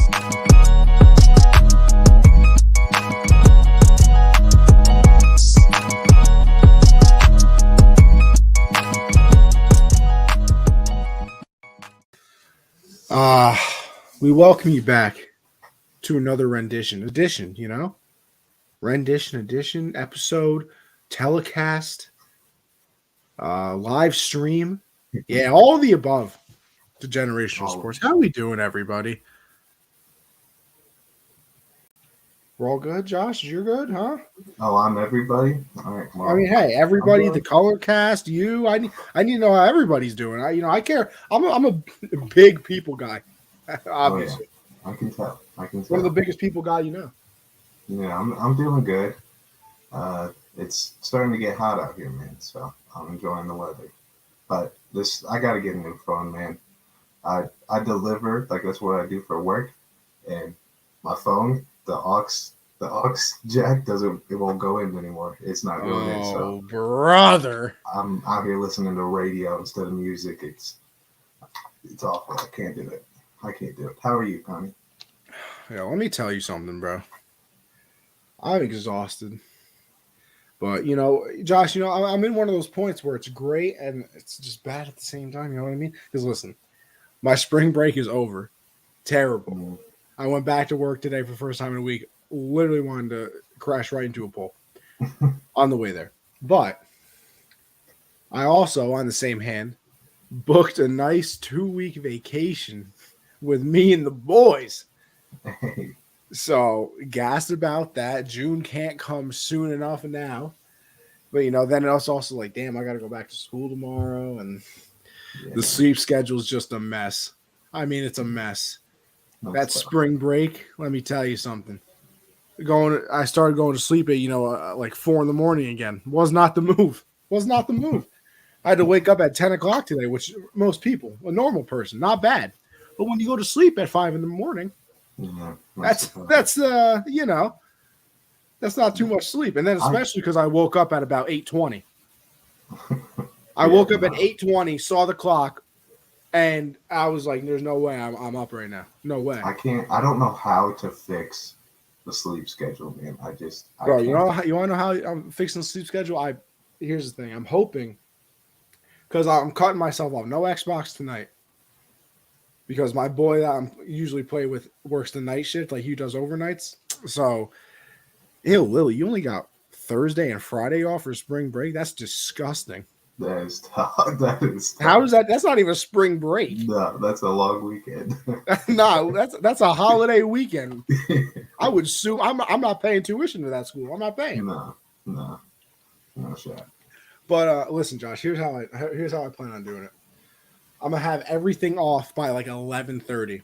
We welcome you back to another rendition, edition, episode, telecast, live stream. Yeah, all of the above to Generational Sports. How are we doing, everybody? We're all good, Josh? You're good, huh? Oh, I'm everybody? All right, well, I mean, hey, everybody, the color cast, you, I need to know how everybody's doing. I care. I'm a big people guy, obviously. Oh, yeah. I can tell. One of the biggest people guy you know. Yeah, I'm doing good. It's starting to get hot out here, man, so I'm enjoying the weather. But I got to get a new phone, man. I deliver, like that's what I do for work, and my phone, the aux jack it won't go in anymore. It's not going in. So brother, I'm out here listening to radio instead of music. It's awful. I can't do it. How are you, Connie? Yeah, let me tell you something, bro. I'm exhausted. But, Josh, I'm in one of those points where it's great and it's just bad at the same time. You know what I mean? Because listen, my spring break is over. Terrible. Mm-hmm. I went back to work today for the first time in a week. Literally wanted to crash right into a pole on the way there. But I also, on the same hand, booked a nice 2-week vacation with me and the boys. So gassed about that. June can't come soon enough now. But, then it's also like, damn, I got to go back to school tomorrow. And the sleep schedule is just a mess. I mean, it's a mess. That spring break, let me tell you something. I started going to sleep at, like 4 a.m. again. Was not the move. I had to wake up at 10 o'clock today, which most people, a normal person, not bad. But when you go to sleep at 5 a.m, that's not too much sleep. And then especially because I woke up at about 8:20. I woke up at 8:20, saw the clock, and I was like, "There's no way I'm up right now. No way." I don't know how to fix the sleep schedule, man. Bro, you want to know how I'm fixing the sleep schedule? Here's the thing. I'm hoping because I'm cutting myself off. No Xbox tonight. Because my boy that I'm usually play with works the night shift, like he does overnights. So, Lily, you only got Thursday and Friday off for spring break? That's disgusting. That is tough. How is that? That's not even a spring break. No, that's a long weekend. No, that's a holiday weekend. I would sue. I'm not paying tuition to that school. I'm not paying. No shit. But listen, Josh. Here's how I plan on doing it. I'm going to have everything off by like 11:30.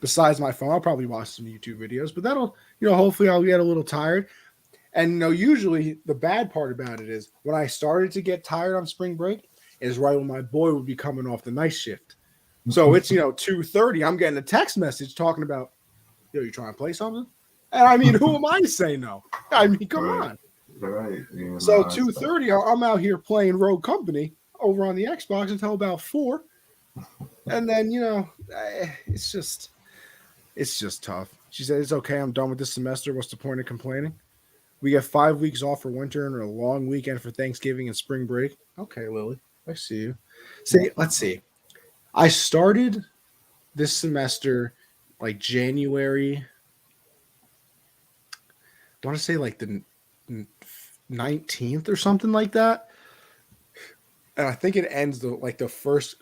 Besides my phone, I'll probably watch some YouTube videos, but that'll, hopefully I'll get a little tired. And, usually the bad part about it is when I started to get tired on spring break is right when my boy would be coming off the night shift. So it's, 2:30. I'm getting a text message talking about, you trying to play something? And I mean, who am I to say no? I mean, come on. Right. Yeah, so 2:30, I'm out here playing Rogue Company over on the Xbox until about 4. And then, it's just tough. She said, it's okay. I'm done with this semester. What's the point of complaining? We get 5 weeks off for winter and a long weekend for Thanksgiving and spring break. Okay, Lily, I see you. Let's see. I started this semester like January. I want to say like the 19th or something like that. And I think it ends the first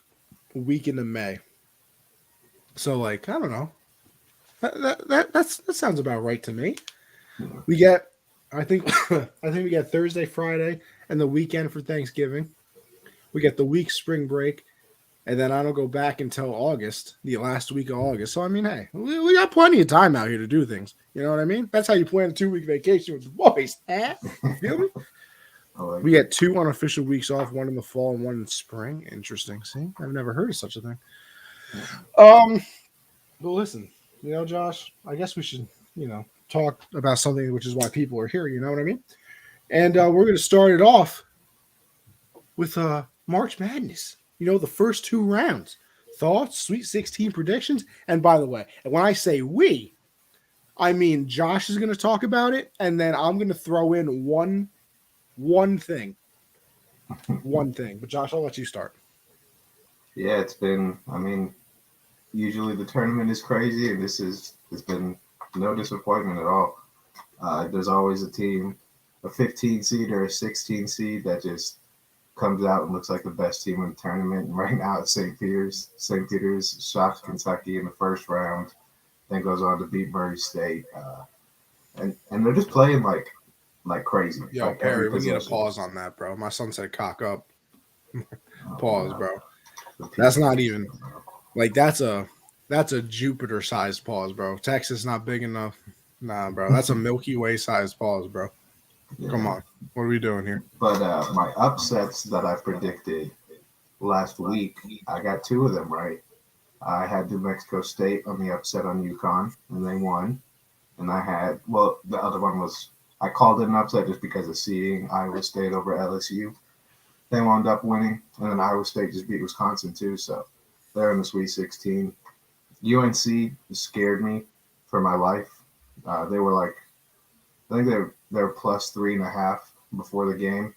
week into May. So I don't know. That sounds about right to me. We get I think we get Thursday, Friday, and the weekend for Thanksgiving. We get the week spring break, and then I don't go back until August, the last week of August. So I mean, hey, we got plenty of time out here to do things. You know what I mean? That's how you plan a 2-week vacation with the boys. You feel me? We get 2 unofficial weeks off, one in the fall and one in spring. Interesting. See, I've never heard of such a thing. But listen, Josh, I guess we should, talk about something, which is why people are here. You know what I mean? And we're going to start it off with March Madness. The first 2 rounds, thoughts, Sweet 16 predictions. And by the way, when I say we, I mean Josh is going to talk about it, and then I'm going to throw in one thing. One thing. But Josh, I'll let you start. Yeah, it's been. I mean, usually the tournament is crazy, and it's been no disappointment at all. There's always a team, a 15 seed or a 16 seed that just comes out and looks like the best team in the tournament. And right now it's St. Peter's. St. Peter's shocked Kentucky in the first round, then goes on to beat Murray State, and they're just playing like crazy. Yo, like Perry, we need a pause on that, bro. My son said cock up. Pause, bro. That's not even like that's a Jupiter-sized pause, bro. Texas not big enough. Nah, bro. That's a Milky Way-sized pause, bro. Yeah. Come on. What are we doing here? But my upsets that I predicted last week, I got 2 of them right. I had New Mexico State on the upset on UConn, and they won. And I had, well, the other one was, I called it an upset just because of seeing Iowa State over LSU. They wound up winning, and then Iowa State just beat Wisconsin too, so they're in the Sweet 16. UNC scared me for my life. They were like, I think they were plus 3.5 before the game.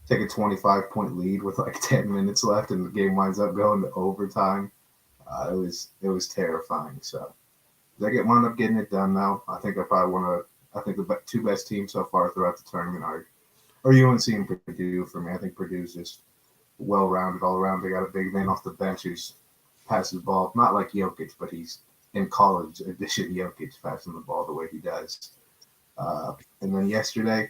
Take a 25-point lead with like 10 minutes left, and the game winds up going to overtime. It was terrifying. So they wound up getting it done now. I think I think the 2 best teams so far throughout the tournament are UNC and Purdue for me. I think Purdue's just well-rounded all around. They got a big man off the bench who's passes the ball, not like Jokic, but he's in college edition Jokic passing the ball the way he does. And then yesterday,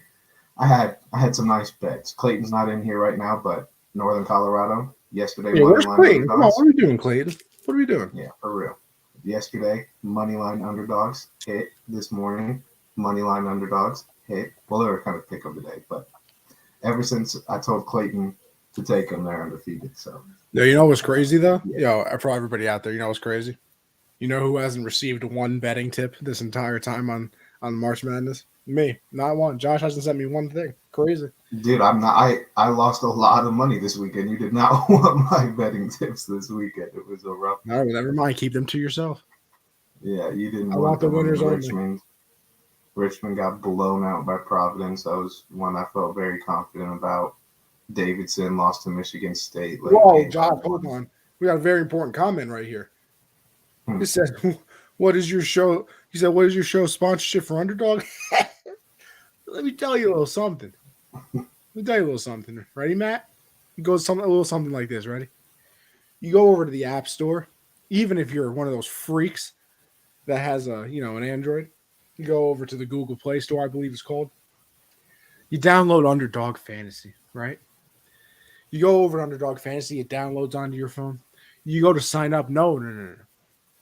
I had some nice bets. Clayton's not in here right now, but Northern Colorado yesterday. Yeah, where's Clayton? Come on, what are we doing, Clayton? What are we doing? Yeah, for real. Yesterday, moneyline underdogs hit. This morning, moneyline underdogs hit. Well, they were kind of pick of the day, but ever since I told Clayton to take them, they're undefeated. So. Yeah, you know what's crazy though? Yeah. Yo, for everybody out there, you know what's crazy? You know who hasn't received one betting tip this entire time on March Madness? Me, not one. Josh hasn't sent me one thing. Crazy, dude. I'm not. I lost a lot of money this weekend. You did not want my betting tips this weekend. It was a rough. No, never mind. Keep them to yourself. Yeah, you didn't. I want the winners only. Richmond got blown out by Providence. That was one I felt very confident about. Davidson lost to Michigan State. Whoa, Josh, hold on. We got a very important comment right here. It says, "What is your show?" He said, "What is your show sponsorship for Underdog?" Let me tell you a little something. Ready, Matt? It goes a little something like this. Ready? You go over to the App Store, even if you're one of those freaks that has an Android. You go over to the Google Play Store, I believe it's called. You download Underdog Fantasy, right? You go over to Underdog Fantasy, it downloads onto your phone. You go to sign up. No.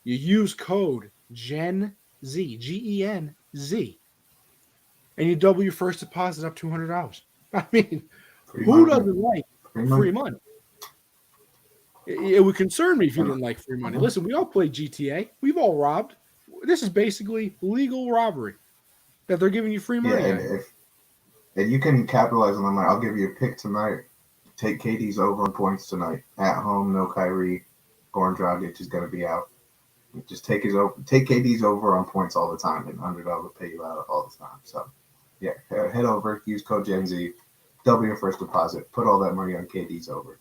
You use code GENZ, GENZ, and you double your first deposit up $200. I mean, who doesn't like free money? It would concern me if you didn't like free money. Listen, we all play GTA. We've all robbed. This is basically legal robbery that they're giving you free money. Yeah, and you can capitalize on them. I'll give you a pick tonight. Take KD's over on points tonight. At home, no Kyrie. Goran Dragic is going to be out. Just take KD's over on points all the time, and Underdog will pay you out all the time. So, yeah, head over, use code GenZ, double your first deposit, put all that money on KD's over.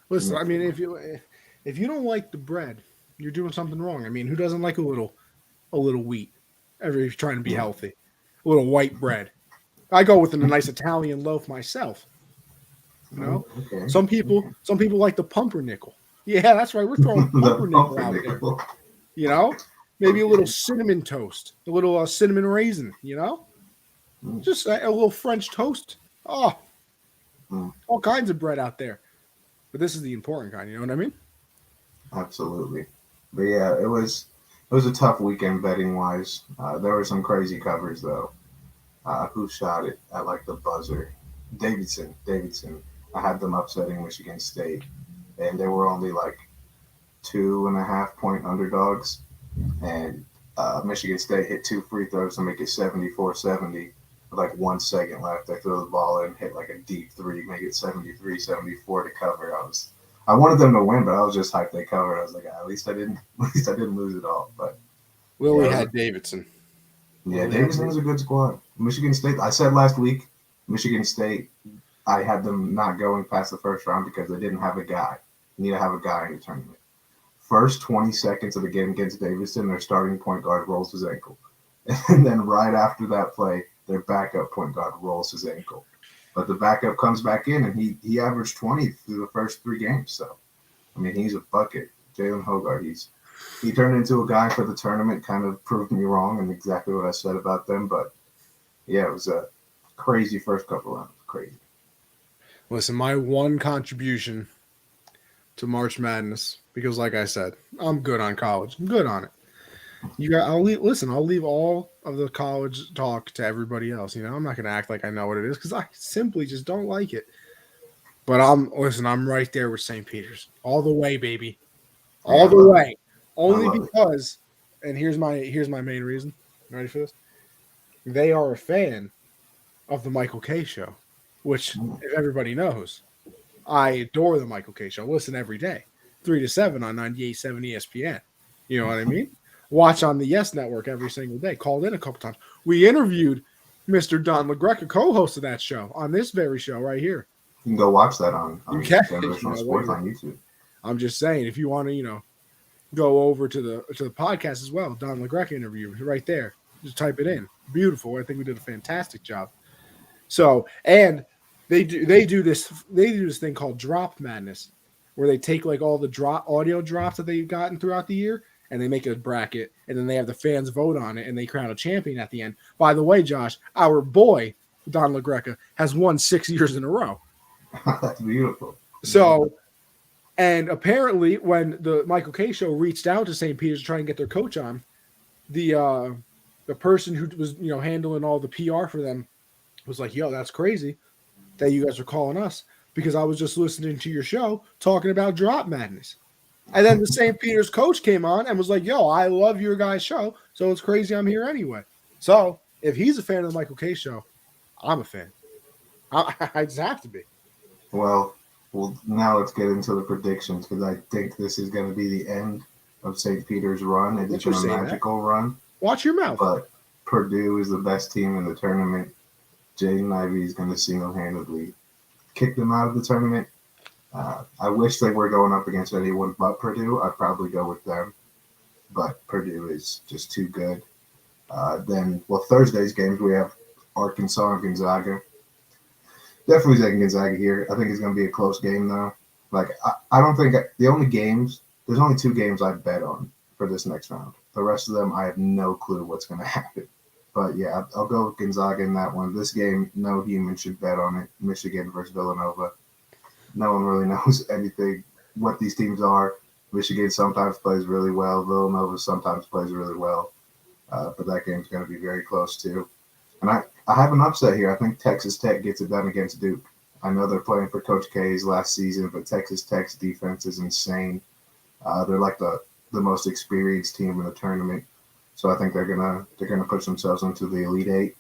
Listen, I mean, if you don't like the bread, you're doing something wrong. I mean, who doesn't like a little wheat? Everybody's trying to be healthy. A little white bread. I go with a nice Italian loaf myself. You know, okay. Some people like the pumpernickel. Yeah, that's right. We're throwing pumpernickel out there. You know, maybe a little cinnamon toast, a little cinnamon raisin. You know, just a little French toast. Oh, all kinds of bread out there. But this is the important kind. You know what I mean? Absolutely. But yeah, it was a tough weekend betting wise. There were some crazy covers though. Who shot it at like the buzzer? Davidson. I had them upsetting Michigan State, and they were only like 2.5 point underdogs. And Michigan State hit 2 free throws to make it 74-70 with like 1 second left. They throw the ball in, hit like a deep three, make it 73-74 to cover. I was I wanted them to win, but I was just hyped they covered. I was like, at least I didn't lose it all. But Lily yeah, had Davidson. yeah, Davidson was a good squad. Michigan State. I said last week, Michigan State. I had them not going past the first round because they didn't have a guy. You need to have a guy in the tournament. First 20 seconds of the game against Davidson, their starting point guard rolls his ankle. And then right after that play, their backup point guard rolls his ankle. But the backup comes back in, and he averaged 20 through the first 3 games. So, I mean, he's a bucket. Jalen Hogarth, he turned into a guy for the tournament, kind of proved me wrong and exactly what I said about them. But, yeah, it was a crazy first couple rounds. Crazy. Listen, my one contribution to March Madness, because like I said, I'm good on college. I'm good on it. I'll leave all of the college talk to everybody else. I'm not gonna act like I know what it is because I simply just don't like it. But I'm right there with St. Peter's. All the way, baby. All the way. Only because, and here's my main reason. You ready for this? They are a fan of the Michael K show, which if everybody knows, I adore the Michael K show. Listen every day, 3 to 7 on 98.7 ESPN. You know what I mean? Watch on the Yes Network every single day. Called in a couple times. We interviewed Mr. Don LaGreca, co-host of that show, on this very show right here. You can go watch that on Generational Sports on YouTube. I'm just saying, if you want to, go over to the podcast as well, Don LaGreca interview right there. Just type it in. Beautiful. I think we did a fantastic job. So, and they do this thing called Drop Madness, where they take like all the audio drops that they've gotten throughout the year, and they make a bracket, and then they have the fans vote on it, and they crown a champion at the end. By the way, Josh, our boy Don LaGreca has won 6 years in a row. That's beautiful. So, and apparently, when the Michael K show reached out to St. Peter's to try and get their coach on, the person who was handling all the PR for them was like, "Yo, that's crazy that you guys are calling us because I was just listening to your show talking about Drop Madness." And then the St. Peter's coach came on and was like, "Yo, I love your guys' show, so it's crazy I'm here anyway." So if he's a fan of the Michael K show, I'm a fan. I just have to be. Well, now let's get into the predictions because I think this is going to be the end of St. Peter's run. It's been a magical run. Watch your mouth. But Purdue is the best team in the tournament. Jaden Ivey is going to single-handedly kick them out of the tournament. I wish they were going up against anyone but Purdue. I'd probably go with them. But Purdue is just too good. Thursday's games, we have Arkansas and Gonzaga. Definitely taking Gonzaga here. I think it's going to be a close game, though. I don't think there's only 2 games I'd bet on for this next round. The rest of them, I have no clue what's going to happen. But, yeah, I'll go with Gonzaga in that one. This game, no human should bet on it. Michigan versus Villanova. No one really knows anything, what these teams are. Michigan sometimes plays really well. Villanova sometimes plays really well. But that game's going to be very close, too. And I have an upset here. I think Texas Tech gets it done against Duke. I know they're playing for Coach K's last season, but Texas Tech's defense is insane. They're like the most experienced team in the tournament. So I think they're gonna push themselves into the Elite Eight.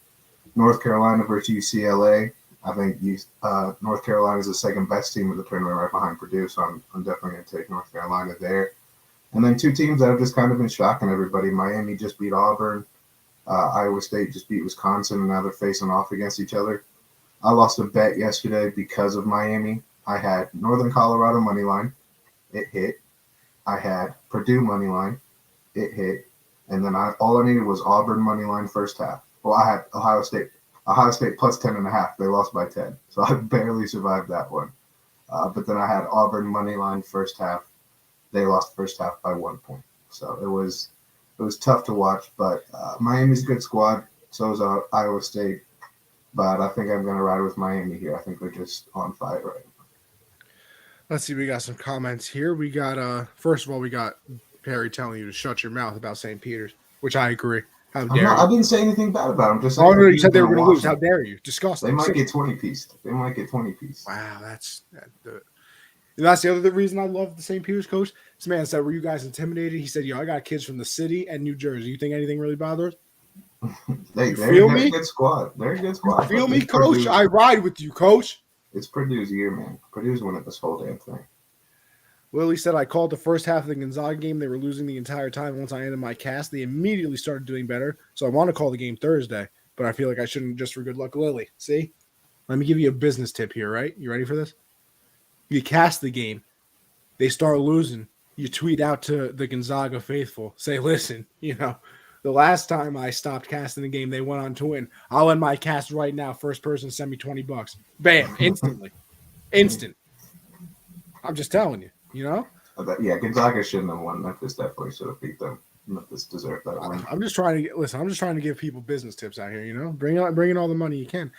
North Carolina versus UCLA. I think North Carolina is the second best team in the tournament right behind Purdue, so I'm definitely going to take North Carolina there. And then 2 teams that have just kind of been shocking everybody. Miami just beat Auburn. Iowa State just beat Wisconsin, and now they're facing off against each other. I lost a bet yesterday because of Miami. I had Northern Colorado money line. It hit. I had Purdue money line. It hit. And then all I needed was Auburn money line first half. Well, I had Ohio State. Ohio State plus 10.5. They lost by 10. So I barely survived that one. But then I had Auburn money line first half. They lost first half by 1 point. So it was tough to watch. But Miami's a good squad. So is Iowa State. But I think I'm going to ride with Miami here. I think they're just on fire right now. Let's see. We got some comments here. We got, first of all, we got Perry telling you to shut your mouth about St. Peter's, which I agree. How dare you? I didn't say anything bad about them. Just saying. Oh, no, you said they were going to lose. How dare you? Disgusting. They might get 20-pieced. Wow, that's the other reason I love the St. Peter's coach. This man said, "Were you guys intimidated?" He said, "Yo, I got kids from the city and New Jersey. You think anything really bothers?" They're a good squad. They're a good squad. You feel me, Coach? I ride with you, Coach. It's Purdue's year, man. Purdue's winning this whole damn thing. Willie said, I called the first half of the Gonzaga game. They were losing the entire time. Once I ended my cast, they immediately started doing better. So I want to call the game Thursday, but I feel like I shouldn't just for good luck. Lily, see? Let me give you a business tip here, right? You ready for this? You cast the game. They start losing. You tweet out to the Gonzaga faithful. Say, listen, the last time I stopped casting the game, they went on to win. I'll end my cast right now. First person send me $20. Bam, instantly. Instant. I'm just telling you, Yeah, Gonzaga shouldn't have won. Memphis definitely should have beat them. Memphis deserved that win. I'm just trying to give people business tips out here, bring in all the money you can.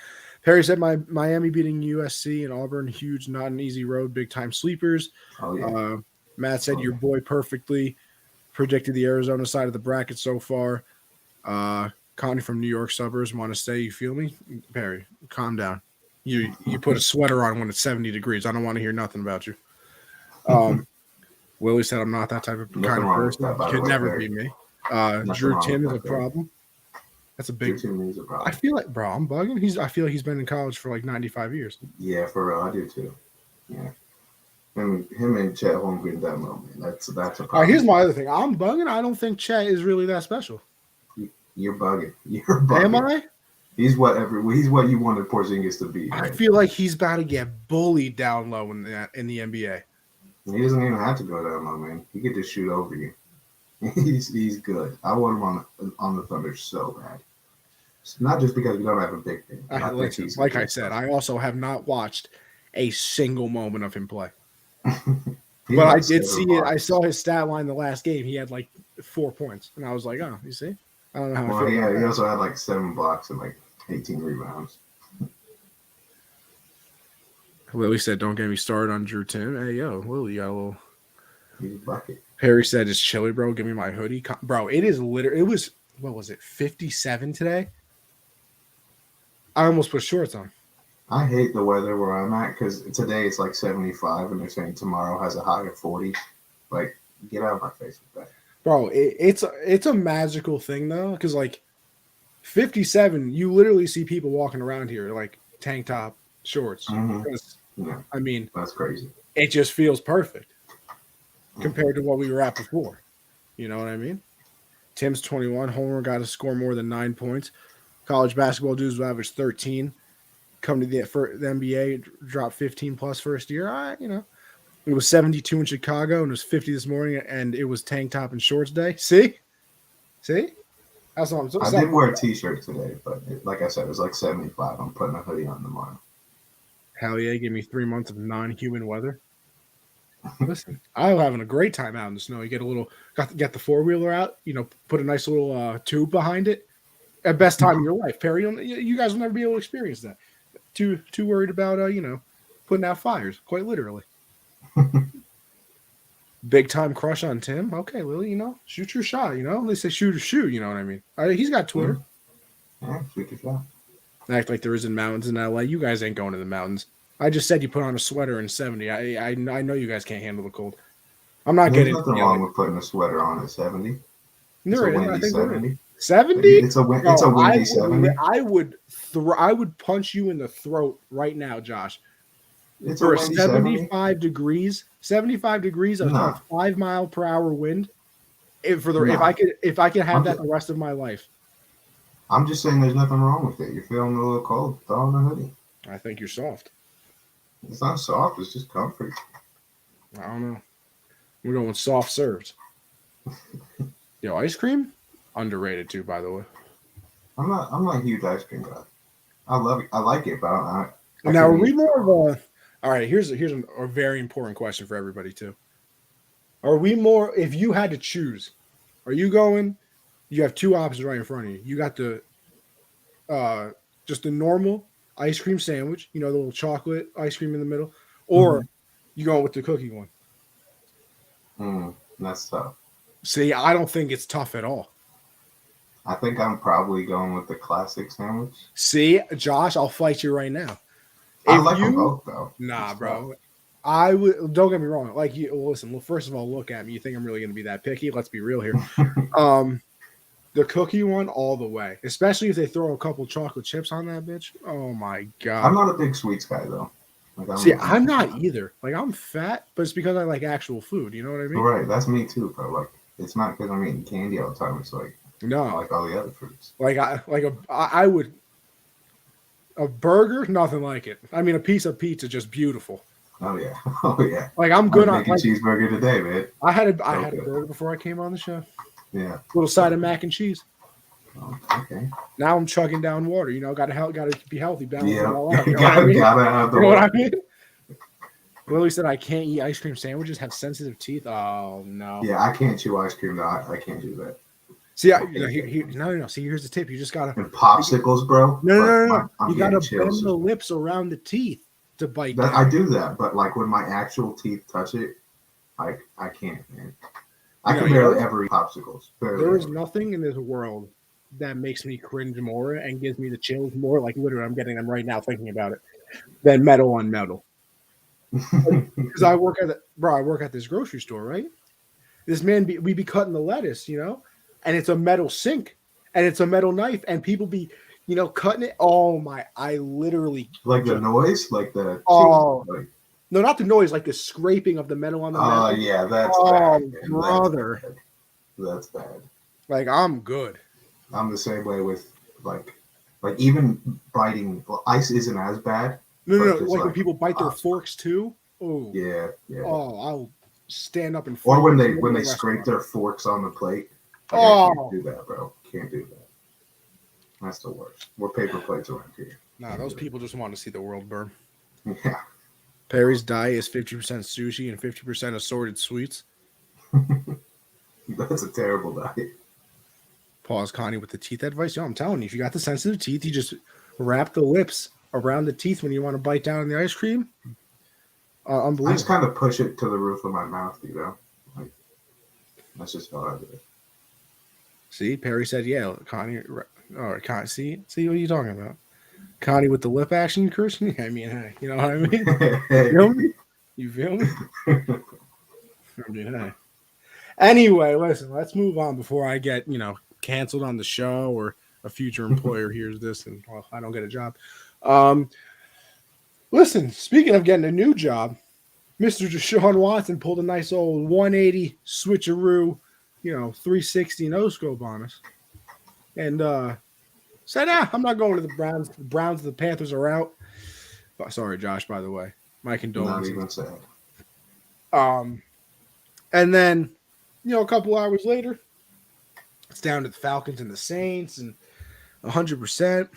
Perry said Miami beating USC and Auburn, huge, not an easy road, big time sleepers. Oh, yeah. Matt said your boy perfectly predicted the Arizona side of the bracket so far. Connie from New York suburbs want to stay. You feel me? Perry, calm down. You put a sweater on when it's 70 degrees. I don't want to hear nothing about you. Willie said I'm not that type of kind of person. Could never be me. Drew Tim is a problem. That's a big. Drew Tim is a problem. I feel like, bro, I'm bugging. I feel like he's been in college for like 95 years. Yeah, for real, I do too. Yeah. Him and Chet Holmgren demo, man. That's a problem. All right, here's my other thing. I'm bugging. I don't think Chet is really that special. You're bugging. You're bugging. Am I? He's what you wanted Porzingis to be. Right? I feel like he's about to get bullied down low in the NBA. He doesn't even have to go down low, man. He could just shoot over you. He's good. I want him on the Thunder so bad. It's not just because we don't have a big thing. Like I said, I also have not watched a single moment of him play. But I did see it. I saw his stat line the last game. He had like 4 points, and I was like, "Oh, you see." I don't know how. Well, he also had like 7 blocks and like 18 rebounds. Lily said, "Don't get me started on Drew Tim." Hey, yo, Lily, you got a little. He's a bucket. Harry said, "It's chilly, bro. Give me my hoodie, bro." It is literally. It was what was it? 57 today. I almost put shorts on. I hate the weather where I'm at because today it's like 75 and they're saying tomorrow has a high of 40. Like, get out of my face with that. Bro, it's a magical thing though, because like 57, you literally see people walking around here like tank top, shorts. Yeah, I mean, that's crazy. It just feels perfect compared to what we were at before. You know what I mean? Tim's 21. Homer got to score more than 9 points. College basketball dudes will average 13. Come to the NBA, drop 15 plus first year. All right, it was 72 in Chicago and it was 50 this morning, and it was tank top and shorts day. See, that's what I'm saying. I did wear a t-shirt today, but like I said, it was like 75. I'm putting a hoodie on tomorrow. Hell yeah! Give me 3 months of non-human weather. Listen, I'm having a great time out in the snow. You get get the 4-wheeler out. Put a nice little tube behind it. At best time of your life, Perry. You guys will never be able to experience that. Too worried about putting out fires, quite literally. Big time crush on Tim. Okay, Lily, shoot your shot. They say shoot or shoot. You know what I mean? He's got Twitter. Yeah, shoot your shot. Act like there isn't mountains in LA. You guys ain't going to the mountains. I just said you put on a sweater in 70. I know you guys can't handle the cold. I'm not getting. There's nothing wrong with putting a sweater on at 70. It's a windy 70. 70? It's a windy 70. I would punch you in the throat right now, Josh. It's for a 75 degrees, 75 degrees, a 5-mile-per-hour wind. If I could have that the rest of my life. I'm just saying there's nothing wrong with it. You're feeling a little cold. Throw on a hoodie. I think you're soft. It's not soft. It's just comfort. I don't know. We're going soft serves. Yo, ice cream? Underrated too, by the way. I'm not a huge ice cream guy. I love it. I like it, but now are we more of a? All right, here's a very important question for everybody too. Are we more? If you had to choose, are you going? You have 2 options right in front of you. You got the, just the normal ice cream sandwich. The little chocolate ice cream in the middle, or you going with the cookie one. That's tough. See, I don't think it's tough at all. I think I'm probably going with the classic sandwich. See, Josh, I'll fight you right now. I like them both, though. Nah, bro. I would. Don't get me wrong. Like you, listen. First of all, look at me. You think I'm really going to be that picky? Let's be real here. The cookie one, all the way. Especially if they throw a couple chocolate chips on that bitch. Oh my god. I'm not a big sweets guy though. Like See, I'm not either. Like I'm fat, but it's because I like actual food. You know what I mean? Right, that's me too, bro. Like it's not because I'm eating candy all the time. It's like I No, like all the other fruits. like I would a burger, nothing like it. I mean, a piece of pizza, just beautiful. Oh yeah, oh yeah. Like I'm I was good on making like cheeseburger today, man. I So had a good. burger before I came on the show. Yeah. Little side of mac and cheese. Oh, okay. Now I'm chugging down water. You know, got to be healthy, balance it Yeah. all out. You know gotta what I mean? gotta have the. You know what I mean? Lily said I can't eat ice cream sandwiches. Have sensitive teeth. Oh no. Yeah, I can't chew ice cream though. I can't do that. See, no. See, here's the tip. You just gotta And popsicles, bro. no. I'm You gotta getting chills bend the lips around the teeth to bite that, down. I do that, but like when my actual teeth touch it, I can't, man. I can barely ever eat popsicles. There is nothing in this world that makes me cringe more and gives me the chills more. Like literally, I'm getting them right now thinking about it. Than metal on metal. Because I work at this grocery store, right? This man, we be cutting the lettuce, you know, and it's a metal sink and it's a metal knife, and people be, you know, cutting it. Oh my! I literally like the noise, like the like, no, not the noise, like the scraping of the metal on the metal. Oh yeah, that's bad. Man. Brother, that's bad. Like I'm good. I'm the same way with like even biting. Well, ice isn't as bad. No. Like when people bite their forks too. Oh yeah. Oh, I'll stand up and. Or when they scrape their forks on the plate. Like, I can't do that, bro. Can't do that. That's the worst. We're paper plates around here. Nah, those people just want to see the world burn. Yeah. Perry's diet is 50% sushi and 50% assorted sweets. That's a terrible diet. Pause, Connie, with the teeth advice. Yo, I'm telling you, if you got the sensitive teeth, you just wrap the lips around the teeth when you want to bite down on the ice cream. Unbelievable. I just kind of push it to the roof of my mouth, you know? Like, that's just how I do it. See, Perry said, yeah, Connie. All right, Connie, see what are you talking about? Connie with the lip action, Christian. I mean, hey, you know what I mean? You feel me? I mean, hey. Anyway, listen, let's move on before I get, canceled on the show or a future employer hears this and I don't get a job. Listen, speaking of getting a new job, Mr. Deshaun Watson pulled a nice old 180 switcheroo, 360 no-scope on us. And said, I'm not going to the Browns. The Browns and the Panthers are out. Oh, sorry, Josh, by the way. My condolences. Not even sad. And then, a couple hours later, it's down to the Falcons and the Saints and 100%.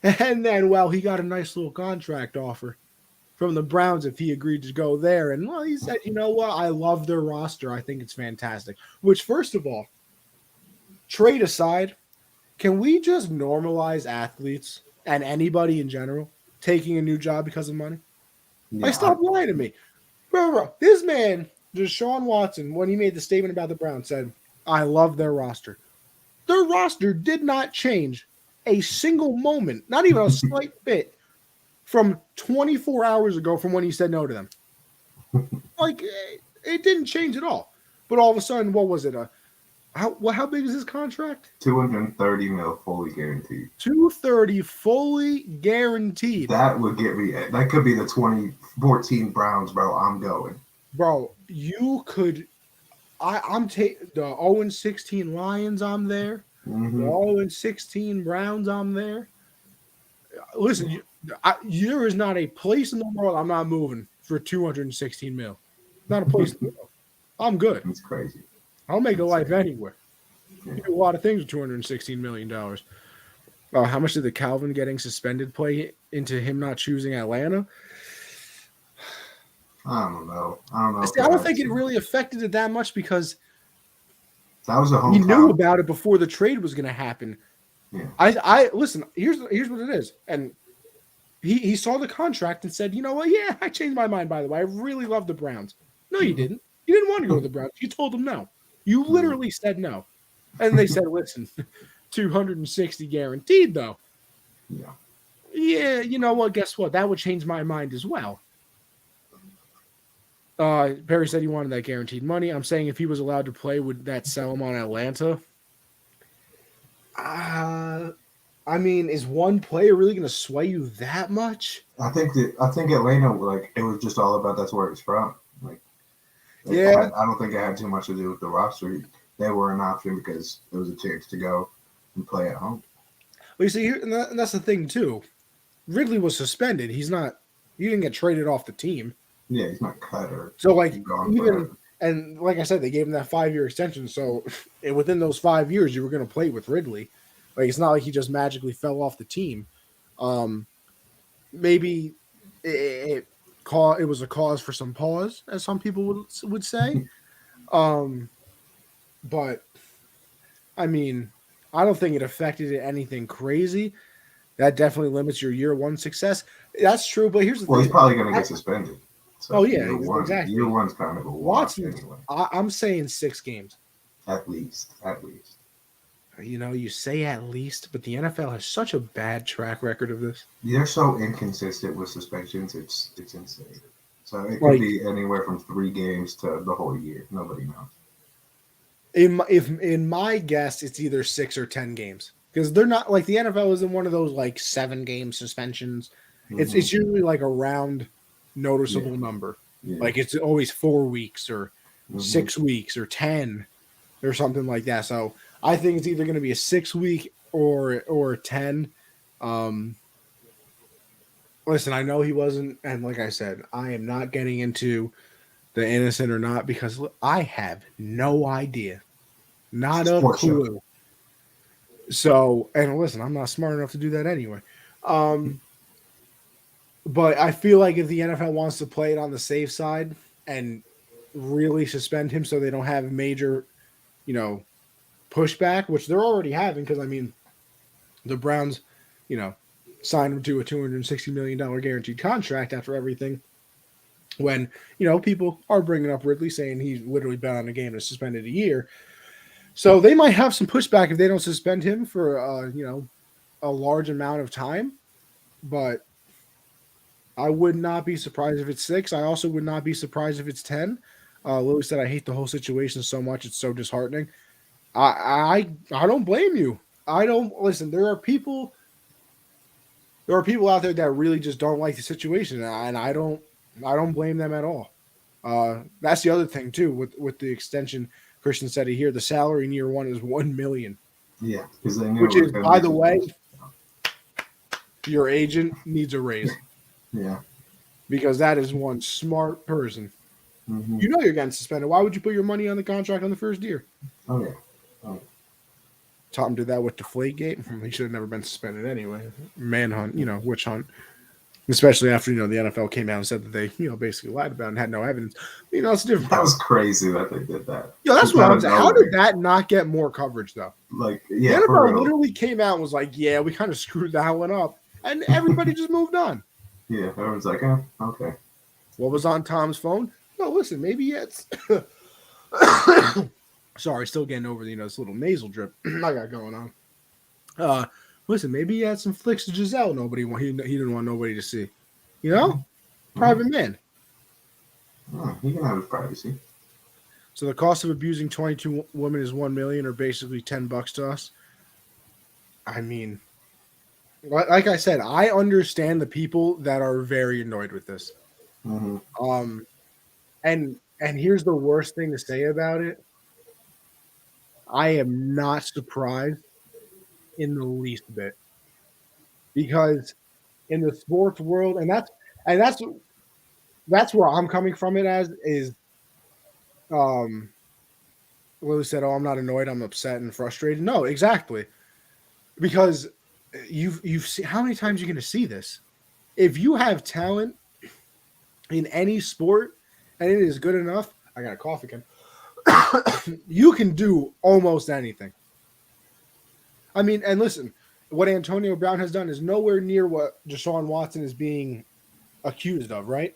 And then, he got a nice little contract offer from the Browns if he agreed to go there. And, he said, you know what? I love their roster. I think it's fantastic. Which, first of all, trade aside, can we just normalize athletes and anybody in general taking a new job because of money? Yeah. Like, stop lying to me. Bro, this man, Deshaun Watson, when he made the statement about the Browns, said, I love their roster. Their roster did not change a single moment, not even a slight bit, from 24 hours ago from when he said no to them. Like, it didn't change at all. But all of a sudden, what was it? How big is his contract? $230 million fully guaranteed. $230 fully guaranteed. That would get me. That could be the 2014 Browns, bro. I'm going. Bro, you could. I'm taking the 0-16 Lions. I'm there. Mm-hmm. The 0-16 Browns. I'm there. Listen, there is not a place in the world I'm not moving for $216 million. Not a place in the world. I'm good. It's crazy. I'll make a life anywhere. You do a lot of things with $216 million. How much did the Calvin getting suspended play into him not choosing Atlanta? I don't know. See, I don't think it really affected it that much because that was a hometown. He knew about it before the trade was going to happen. Yeah. I listen. Here's what it is, and he saw the contract and said, you know what? Yeah, I changed my mind. By the way, I really love the Browns. No, you didn't. You didn't want to go to the Browns. You told them no. You literally said no. And they said, listen, 260 guaranteed, though. Yeah. Yeah, you know what? Guess what? That would change my mind as well. Perry said he wanted that guaranteed money. I'm saying if he was allowed to play, would that sell him on Atlanta? I I mean, is one player really going to sway you that much? I think Atlanta, like, it was just all about that's where he's from. Like, Yeah. I don't think it had too much to do with the roster. They were an option because it was a chance to go and play at home. Well, you see, and that's the thing too. Ridley was suspended. He didn't get traded off the team. Yeah, he's not cut or So like gone even forever. and like I said, they gave him that 5-year extension. So within those 5 years, you were going to play with Ridley. Like it's not like he just magically fell off the team. Maybe it was a cause for some pause, as some people would say. But I mean, I don't think it affected it anything crazy. That definitely limits your year one success. That's true, but here's the Well, thing. he's probably going to get suspended. So Oh yeah, exactly. Year one's kind of a wash Watson, anyway. I'm saying 6 games. At least. You know, you say at least, but the NFL has such a bad track record of this. They're so inconsistent with suspensions. It's insane. So it could be anywhere from 3 games to the whole year. Nobody knows. In my guess, it's either 6 or 10 games because they're not like the NFL isn't one of those like 7-game suspensions. Mm-hmm. It's usually like a round noticeable number. Yeah. Like it's always 4 weeks or 6 weeks or 10 or something like that. So I think it's either going to be a 6-week or 10. Listen, I know he wasn't, and like I said, I am not getting into the innocent or not because I have no idea, not a clue. So, and listen, I'm not smart enough to do that anyway. But I feel like if the NFL wants to play it on the safe side and really suspend him so they don't have major, pushback, which they're already having, because I mean, the Browns, signed him to a $260 million guaranteed contract after everything. When, people are bringing up Ridley saying he's literally been on a game and suspended a year. So they might have some pushback if they don't suspend him for, a large amount of time. But I would not be surprised if it's 6. I also would not be surprised if it's 10. Lily said, I hate the whole situation so much. It's so disheartening. I don't blame you. I don't listen. There are people out there that really just don't like the situation, and I don't blame them at all. That's the other thing too with the extension. Christian said here the salary in year one is $1 million. Yeah, because they knew. Which is, by the way, your agent needs a raise. Yeah, because that is one smart person. Mm-hmm. You know you're getting suspended. Why would you put your money on the contract on the first year? Oh yeah. Tom did that with Deflategate. He should have never been suspended anyway. Manhunt, witch hunt. Especially after, the NFL came out and said that they, basically lied about it and had no evidence. It's different. That was crazy that they did that. Yeah, that's what I'm saying. How did that not get more coverage, though? Like, yeah. The NFL literally came out and was like, yeah, we kind of screwed that one up. And everybody just moved on. Yeah, everyone's like, oh, okay. What was on Tom's phone? No, listen, maybe it's... Sorry, still getting over this little nasal drip I got going on. Listen, maybe he had some flicks to Giselle. He didn't want nobody to see. Private man. Oh, he can have his privacy. So the cost of abusing 22 women is $1 million, or basically $10 to us. I mean, like I said, I understand the people that are very annoyed with this. Mm-hmm. And here's the worst thing to say about it. I am not surprised in the least bit, because in the sports world, and that's where I'm coming from it as is. Lily said, "Oh, I'm not annoyed. I'm upset and frustrated." No, exactly, because you've seen how many times you're going to see this. If you have talent in any sport and it is good enough, I got a cough again. You can do almost anything. I mean, and listen, what Antonio Brown has done is nowhere near what Deshaun Watson is being accused of, right?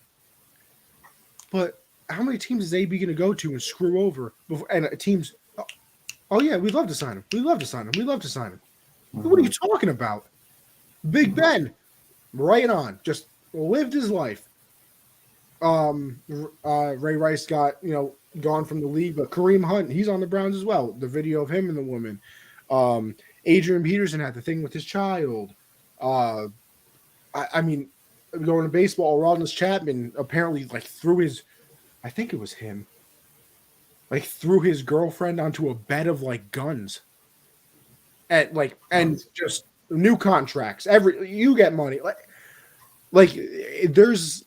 But how many teams is AB going to go to and screw over? And teams, oh yeah, we'd love to sign him. We'd love to sign him. We'd love to sign him. Mm-hmm. What are you talking about? Big Ben, right on, just lived his life. Ray Rice got, gone from the league, but Kareem Hunt, he's on the Browns as well. The video of him and the woman. Adrian Peterson had the thing with his child. Uh, I mean, going to baseball, Rodgers Chapman apparently like threw his, I think it was him, like threw his girlfriend onto a bed of like guns at like and Nice. just new contracts. Every you get money like there's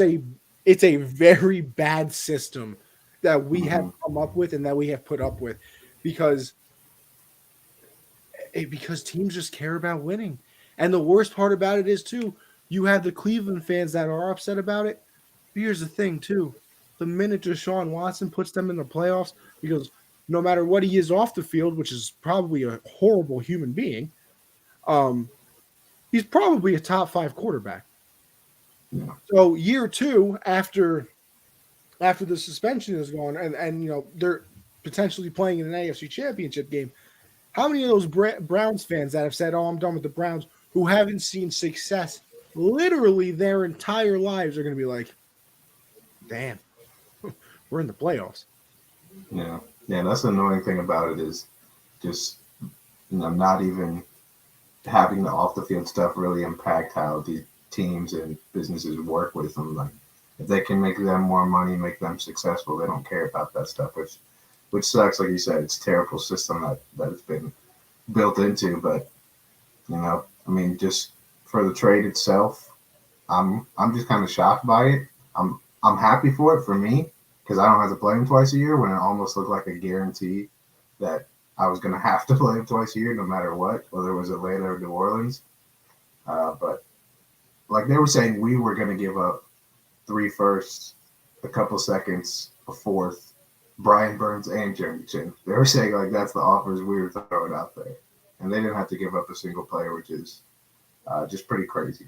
a it's a very bad system that we have Mm-hmm. come up with and that we have put up with because because teams just care about winning. And the worst part about it is too, you have the Cleveland fans that are upset about it. But here's the thing too. The minute Deshaun Watson puts them in the playoffs, because no matter what he is off the field, which is probably a horrible human being, um, he's probably a top 5 quarterback. Yeah. So year 2 after the suspension is gone and you know they're potentially playing in an AFC championship game. How many of those Browns fans that have said, "Oh, I'm done with the Browns," who haven't seen success literally their entire lives are going to be like, "Damn, we're in the playoffs." Yeah. Yeah. That's the annoying thing about it is just not even having the off the field stuff really impact how the teams and businesses work with them. Like if they can make them more money, make them successful, they don't care about that stuff, which sucks. Like you said, it's a terrible system that has been built into. But I mean, just for the trade itself, I'm just kind of shocked by it. I'm happy for it for me because I don't have to play him twice a year when it almost looked like a guarantee that I was going to have to play him twice a year no matter what, whether it was Atlanta or New Orleans. But like they were saying, we were going to give up 3 firsts, a couple seconds, a fourth, Brian Burns and Jeremy Chin. They were saying like that's the offers we were throwing out there, and they didn't have to give up a single player, which is just pretty crazy.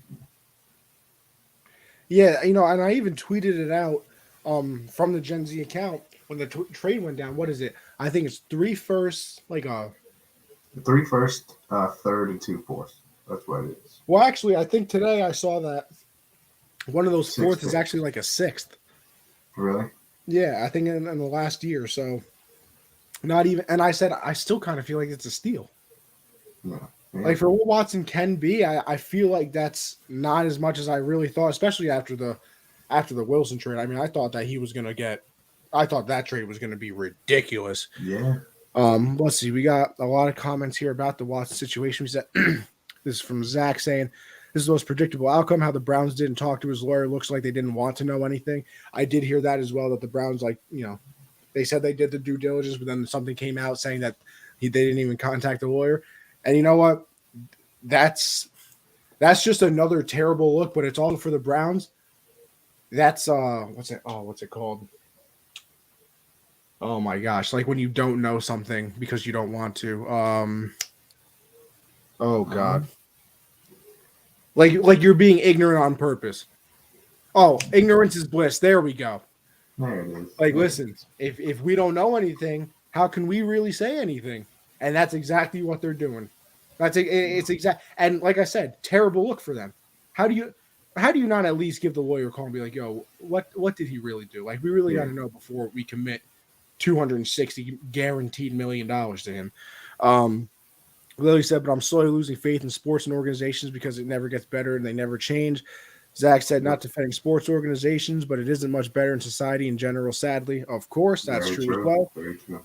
Yeah, you know, and I even tweeted it out from the Gen Z account when the trade went down. What is it? I think it's 3 firsts, like 3 first, third, and 2 fourths. That's what it is. well, actually, I think today I saw that one of those 6 fourths is picks. actually like a sixth. Really? Yeah, I think in the last year. So not even. And I said I still kind of feel like it's a steal. Yeah. Yeah. Like for what Watson can be, I feel like that's not as much as I really thought, especially after the Wilson trade. I mean, I thought that he was going to get. I thought that trade was going to be ridiculous. Yeah. Let's see. We got a lot of comments here about the Watson situation. We said this is from Zach saying this is the most predictable outcome. How the Browns didn't talk to his lawyer looks like they didn't want to know anything. I did hear that as well. That the Browns, like they said they did the due diligence, but then something came out saying that they didn't even contact the lawyer. And you know what? That's just another terrible look. But it's also for the Browns. That's what's it called? Oh my gosh! Like when you don't know something because you don't want to. Oh god! Like you're being ignorant on purpose. Oh, ignorance is bliss. There we go. There it is. Like, There it listen, is. if we don't know anything, how can we really say anything? And that's exactly what they're doing. It's exact. And like I said, terrible look for them. How do you not at least give the lawyer a call and be like, yo, what did he really do? Like, we really got Yeah. to know before we commit 260 guaranteed $1 million to him. Lily said, but I'm slowly losing faith in sports and organizations because it never gets better and they never change. Zach said, not defending sports organizations, but it isn't much better in society in general, sadly. Of course, that's Very true as true. well. Very true.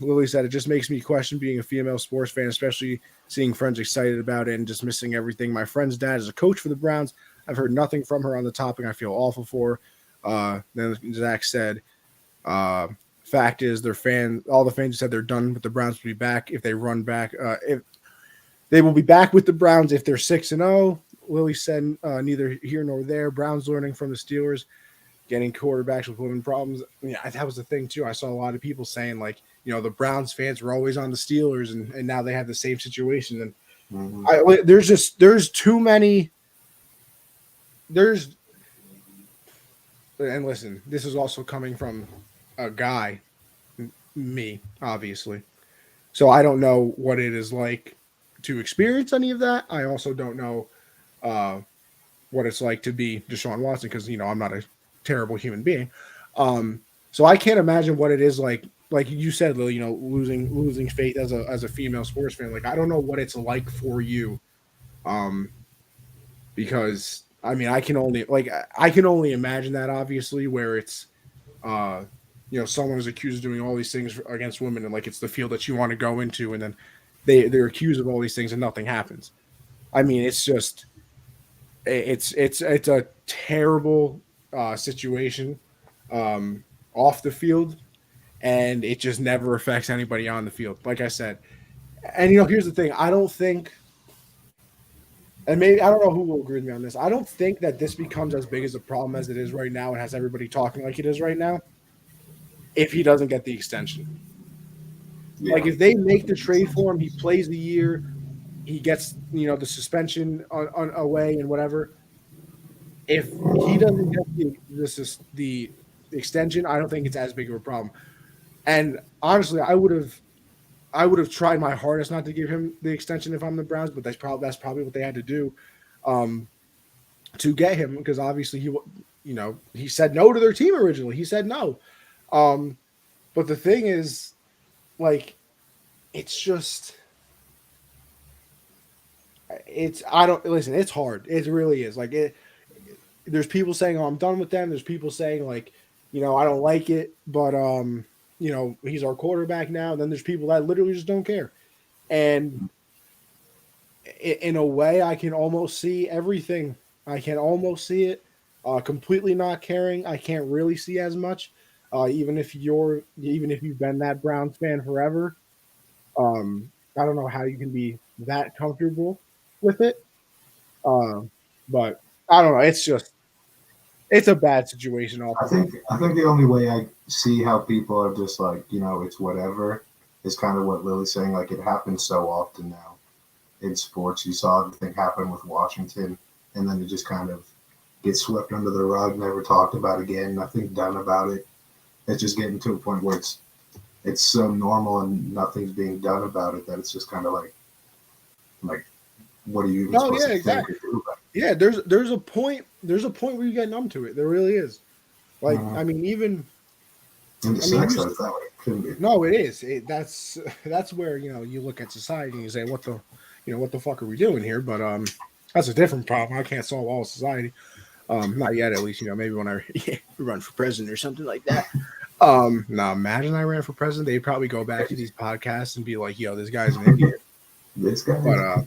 Lily said, it just makes me question being a female sports fan, especially seeing friends excited about it and just missing everything. My friend's dad is a coach for the Browns. I've heard nothing from her on the topic. I feel awful for her. Then Zach said, fact is, all the fans said they're done with the Browns will be back if they run back. If they will be back with the Browns if they're 6-0. Lily said, neither here nor there. Browns learning from the Steelers, getting quarterbacks with women problems. Yeah, that was the thing too. I saw a lot of people saying like, the Browns fans were always on the Steelers, and now they have the same situation. And there's too many. And listen, this is also coming from a guy, me, obviously. So I don't know what it is like to experience any of that. I also don't know what it's like to be Deshaun Watson because, I'm not a terrible human being. So I can't imagine what it is like like you said, Lil, losing faith as a female sports fan. Like, I don't know what it's like for you, um, because I mean, I can only imagine that, obviously, where it's uh, someone is accused of doing all these things against women, and like it's the field that you want to go into, and then they're accused of all these things and nothing happens. I mean, it's just it's a terrible situation off the field, and it just never affects anybody on the field. Like I said, and here's the thing: I don't think, and maybe I don't know who will agree with me on this. I don't think that this becomes as big as a problem as it is right now, and has everybody talking like it is right now. If he doesn't get the extension, like if they make the trade for him, he plays the year, he gets the suspension on away and whatever. If he doesn't get the extension, I don't think it's as big of a problem. And honestly, I would have tried my hardest not to give him the extension if I'm the Browns, but that's probably what they had to do to get him, because obviously he said no to their team originally. He said no, but the thing is, like, it's just I don't listen. It's hard. It really is. Like it. There's people saying, "Oh, I'm done with them." There's people saying, like, I don't like it, but he's our quarterback now. And then there's people that literally just don't care. And in a way, I can almost see everything. I can almost see it. Completely not caring, I can't really see as much. Even if you've been that Browns fan forever, I don't know how you can be that comfortable with it. Uh, but I don't know. It's a bad situation. I think the only way I see how people are just like, it's whatever, is kind of what Lily's saying. Like, it happens so often now in sports. You saw the thing happen with Washington, and then it just kind of gets swept under the rug, never talked about again, nothing done about it. It's just getting to a point where it's so normal and nothing's being done about it that it's just kind of like what are you even supposed to think or do about it? Yeah, there's a point where you get numb to it. There really is. Like, I mean, even and the sex that way. It couldn't be. No, it is. That's where you look at society and you say, what the fuck are we doing here? But that's a different problem. I can't solve all of society. Not yet, at least. Maybe when I run for president or something like that. Now imagine I ran for president, they'd probably go back to these podcasts and be like, "Yo, this guy's an idiot." This guy. But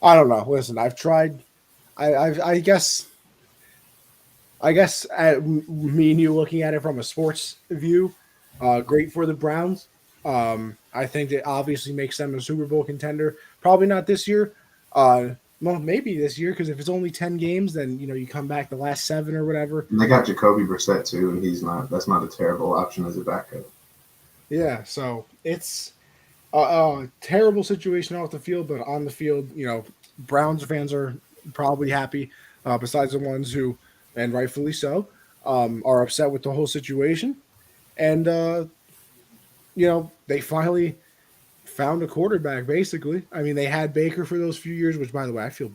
I don't know. Listen, I've tried. I guess at me and you looking at it from a sports view, great for the Browns. I think it obviously makes them a Super Bowl contender. Probably not this year. Well, maybe this year, because if it's only 10 games, then you come back the last 7 or whatever. And they got Jacoby Brissett too, and that's not a terrible option as a backup. Yeah, so it's a terrible situation off the field, but on the field, Browns fans are probably happy, besides the ones who, and rightfully so, are upset with the whole situation. And they finally found a quarterback, basically. I mean, they had Baker for those few years, which, by the way, I feel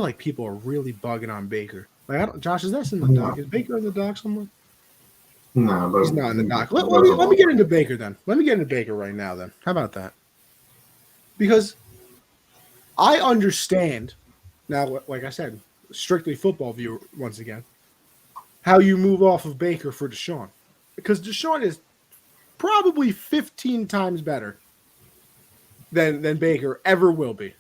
like people are really bugging on Baker. Like, Josh, is that in the doc? Is Baker in the doc somewhere? No, but he's not in the doc. Let me get into Baker then. Let me get into Baker right now then. How about that? Because I understand now, like I said, strictly football view once again, how you move off of Baker for Deshaun. Because Deshaun is probably 15 times better than Baker ever will be.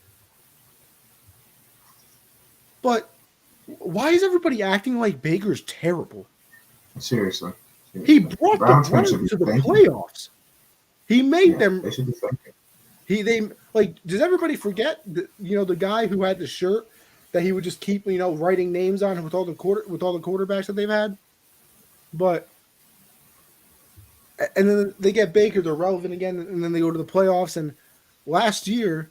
But why is everybody acting like Baker's terrible? Seriously. He brought the Browns to the playoffs. He made them. They should be thinking. Does everybody forget the guy who had the shirt that he would just keep writing names on with all the quarterbacks that they've had? But and then they get Baker, they're relevant again, and then they go to the playoffs. And last year,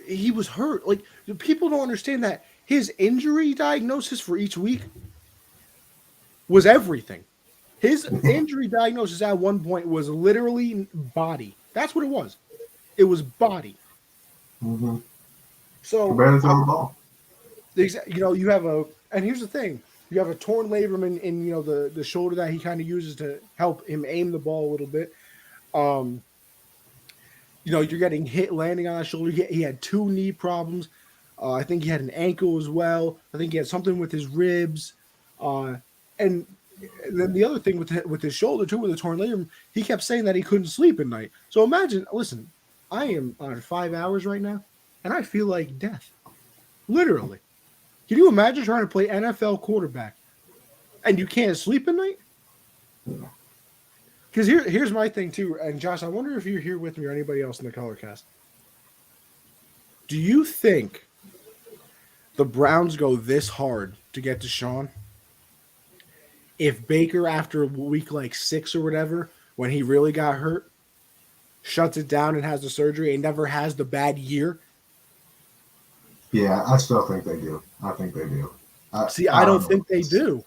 he was hurt. Like, people don't understand that his injury diagnosis for each week was everything. His injury diagnosis at one point was literally body. That's what it was. It was body. Mm-hmm. So better throw the ball. You have and here's the thing. You have a torn labrum in the shoulder that he kind of uses to help him aim the ball a little bit. Um, you're getting hit landing on that shoulder. He had 2 knee problems. I think he had an ankle as well. I think he had something with his ribs. Uh, and then the other thing with his shoulder too, with the torn labrum, he kept saying that he couldn't sleep at night. So imagine, listen, I am on 5 hours right now, and I feel like death, literally. Can you imagine trying to play NFL quarterback and you can't sleep at night? Because here's my thing too, and Josh, I wonder if you're here with me or anybody else in the color cast. Do you think the Browns go this hard to get Deshaun if Baker, after week like 6 or whatever, when he really got hurt, shuts it down and has the surgery and never has the bad year? Yeah, I still think they do. I think they do. I don't think they do.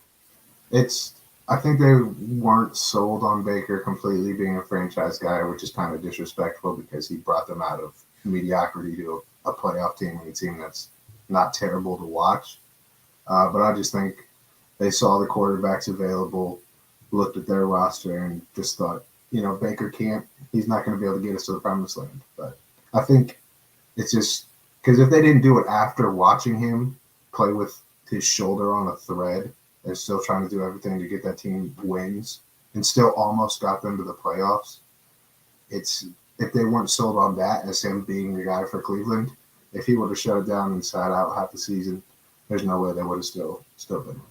I think they weren't sold on Baker completely being a franchise guy, which is kind of disrespectful because he brought them out of mediocrity to a playoff team and a team that's not terrible to watch. But I just think they saw the quarterbacks available, looked at their roster, and just thought, Baker he's not going to be able to get us to the promised land. But I think it's just because if they didn't do it after watching him play with his shoulder on a thread, they're still trying to do everything to get that team wins and still almost got them to the playoffs. If they weren't sold on that as him being the guy for Cleveland, if he would have shut it down and sat out half the season, there's no way they would have still been with him.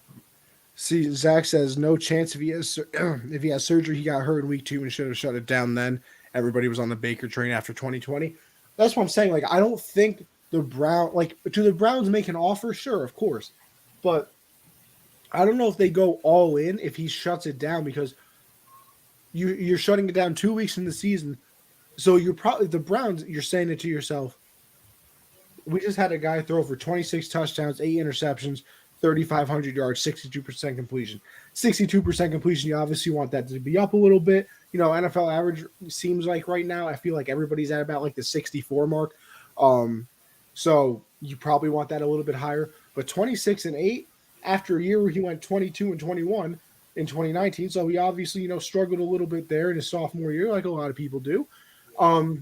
See, Zach says no chance if he has surgery. He got hurt in week 2 and should have shut it down then. Everybody was on the Baker train after 2020. That's what I'm saying. Like, I don't think do the Browns make an offer? Sure, of course. But I don't know if they go all in if he shuts it down because you're shutting it down 2 weeks in the season. So you're probably the Browns, you're saying it to yourself. We just had a guy throw for 26 touchdowns, 8 interceptions, 3,500 yards, 62% completion. 62% completion, you obviously want that to be up a little bit. NFL average seems like right now, I feel like everybody's at about like the 64 mark. So you probably want that a little bit higher. But 26 and 8 after a year where he went 22 and 21 in 2019. So he obviously, struggled a little bit there in his sophomore year, like a lot of people do. I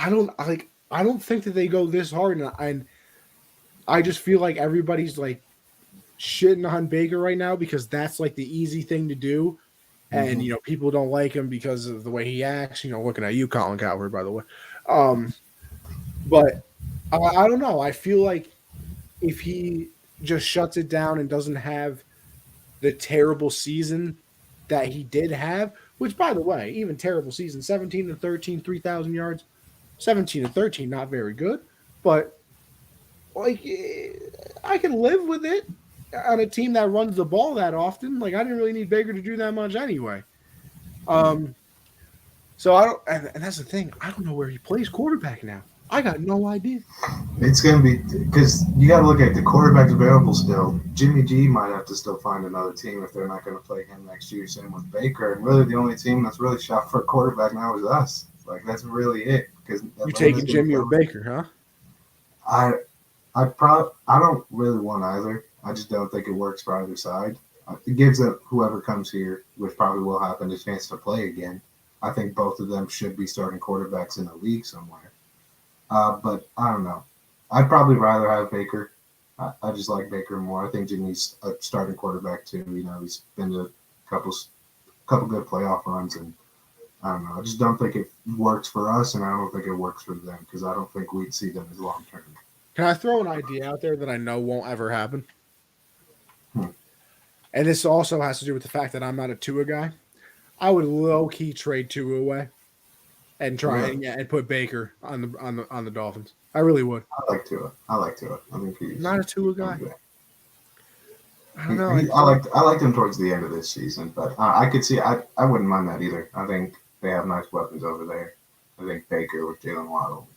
don't think that they go this hard, and I just feel like everybody's like shitting on Baker right now because that's like the easy thing to do, and people don't like him because of the way he acts. Looking at you, Colin Cowherd, by the way. But I don't know. I feel like if he just shuts it down and doesn't have the terrible season that he did have, which, by the way, even terrible season, 17-13, 3,000 yards, 17-13, not very good, but like I can live with it on a team that runs the ball that often. Like I didn't really need Baker to do that much anyway. So I don't, and that's the thing. I don't know where he plays quarterback now. I got no idea. It's going to be because you got to look at the quarterbacks available still. Jimmy G might have to still find another team if they're not going to play him next year. Same with Baker. And really, the only team that's really shot for a quarterback now is us. Like that's really it. Because you taking Jimmy or Baker, huh? I don't really want either. I just don't think it works for either side. It gives whoever comes here, which probably will happen, a chance to play again. I think both of them should be starting quarterbacks in the league somewhere. But I don't know. I'd probably rather have Baker. I just like Baker more. I think Jimmy's a starting quarterback too. He's been to a couple good playoff runs, and I don't know. I just don't think it works for us, and I don't think it works for them because I don't think we'd see them as long term. Can I throw an idea out there that I know won't ever happen? And this also has to do with the fact that I'm not a Tua guy. I would low key trade Tua away and try and put Baker on the Dolphins. I really would. I like Tua. I think he's not a Tua guy. I don't know. I liked him towards the end of this season, but I could see. I wouldn't mind that either. I think they have nice weapons over there. I think Baker with Jalen Waddle.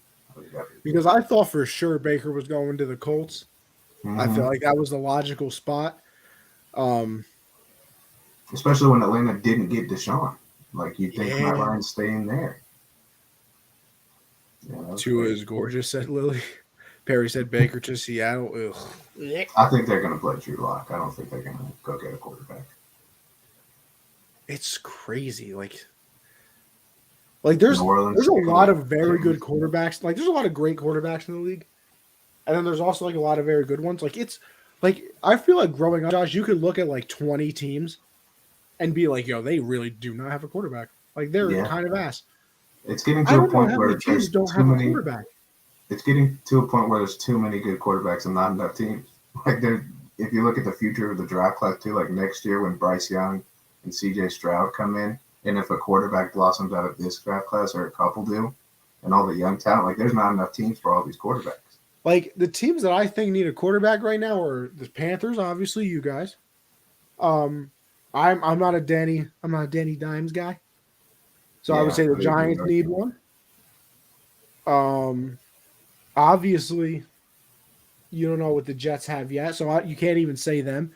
Because I thought for sure Baker was going to the Colts. Mm-hmm. I feel like that was the logical spot. Especially when Atlanta didn't get Deshaun. Like, you'd think Matt Ryan's staying there. Tua is gorgeous, said Lily. Perry said Baker to Seattle. Ugh. I think they're going to play Drew Lock. I don't think they're going to go get a quarterback. It's crazy. Like there's New Orleans, a lot of very good quarterbacks. Like there's a lot of great quarterbacks in the league, and then there's also like a lot of very good ones. Like it's like I feel like growing up, Josh, you could look at like 20 teams and be like, yo, they really do not have a quarterback. Like they're kind of ass. It's getting to a point where teams don't have a quarterback. It's getting to a point where there's too many good quarterbacks and not enough teams. Like if you look at the future of the draft class too, like next year when Bryce Young and CJ Stroud come in, and if a quarterback blossoms out of this draft class or a couple do, and all the young talent, like there's not enough teams for all these quarterbacks. Like the teams that I think need a quarterback right now are the Panthers, obviously you guys. I'm not a Danny Dimes guy. So I would say the Giants need one. Obviously you don't know what the Jets have yet, so you can't even say them.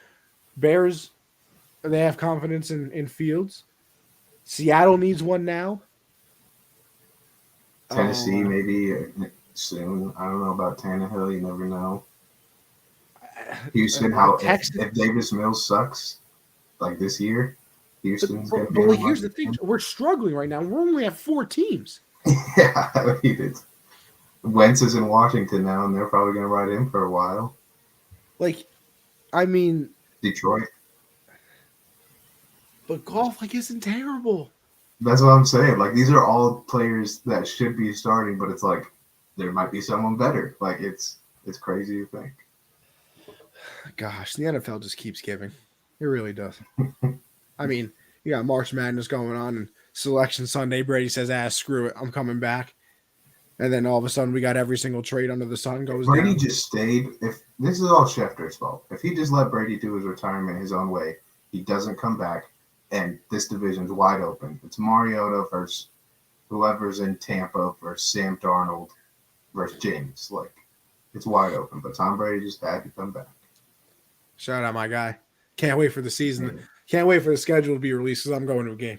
Bears, they have confidence in Fields. Seattle needs one now. Tennessee maybe soon. I don't know about Tannehill. You never know. Houston, if Davis Mills sucks like this year, Houston's going to be. But here's the thing: we're struggling right now. We're only at 4 teams. Yeah, he did. Wentz is in Washington now, and they're probably going to ride him for a while. Like, I mean, Detroit. But Goff isn't terrible. That's what I'm saying. Like these are all players that should be starting, but it's like there might be someone better. Like it's crazy to think. Gosh, the NFL just keeps giving. It really does. I mean, you got March Madness going on and Selection Sunday. Brady says, screw it. I'm coming back. And then all of a sudden we got every single trade under the sun goes down. Brady just stayed. If this is all Schefter's fault. If he just let Brady do his retirement his own way, he doesn't come back. And this division's wide open. It's Mariota versus whoever's in Tampa versus Sam Darnold versus James. Like, it's wide open. But Tom Brady just had to come back. Shout out my guy. Can't wait for the season. Yeah. Can't wait for the schedule to be released because I'm going to a game.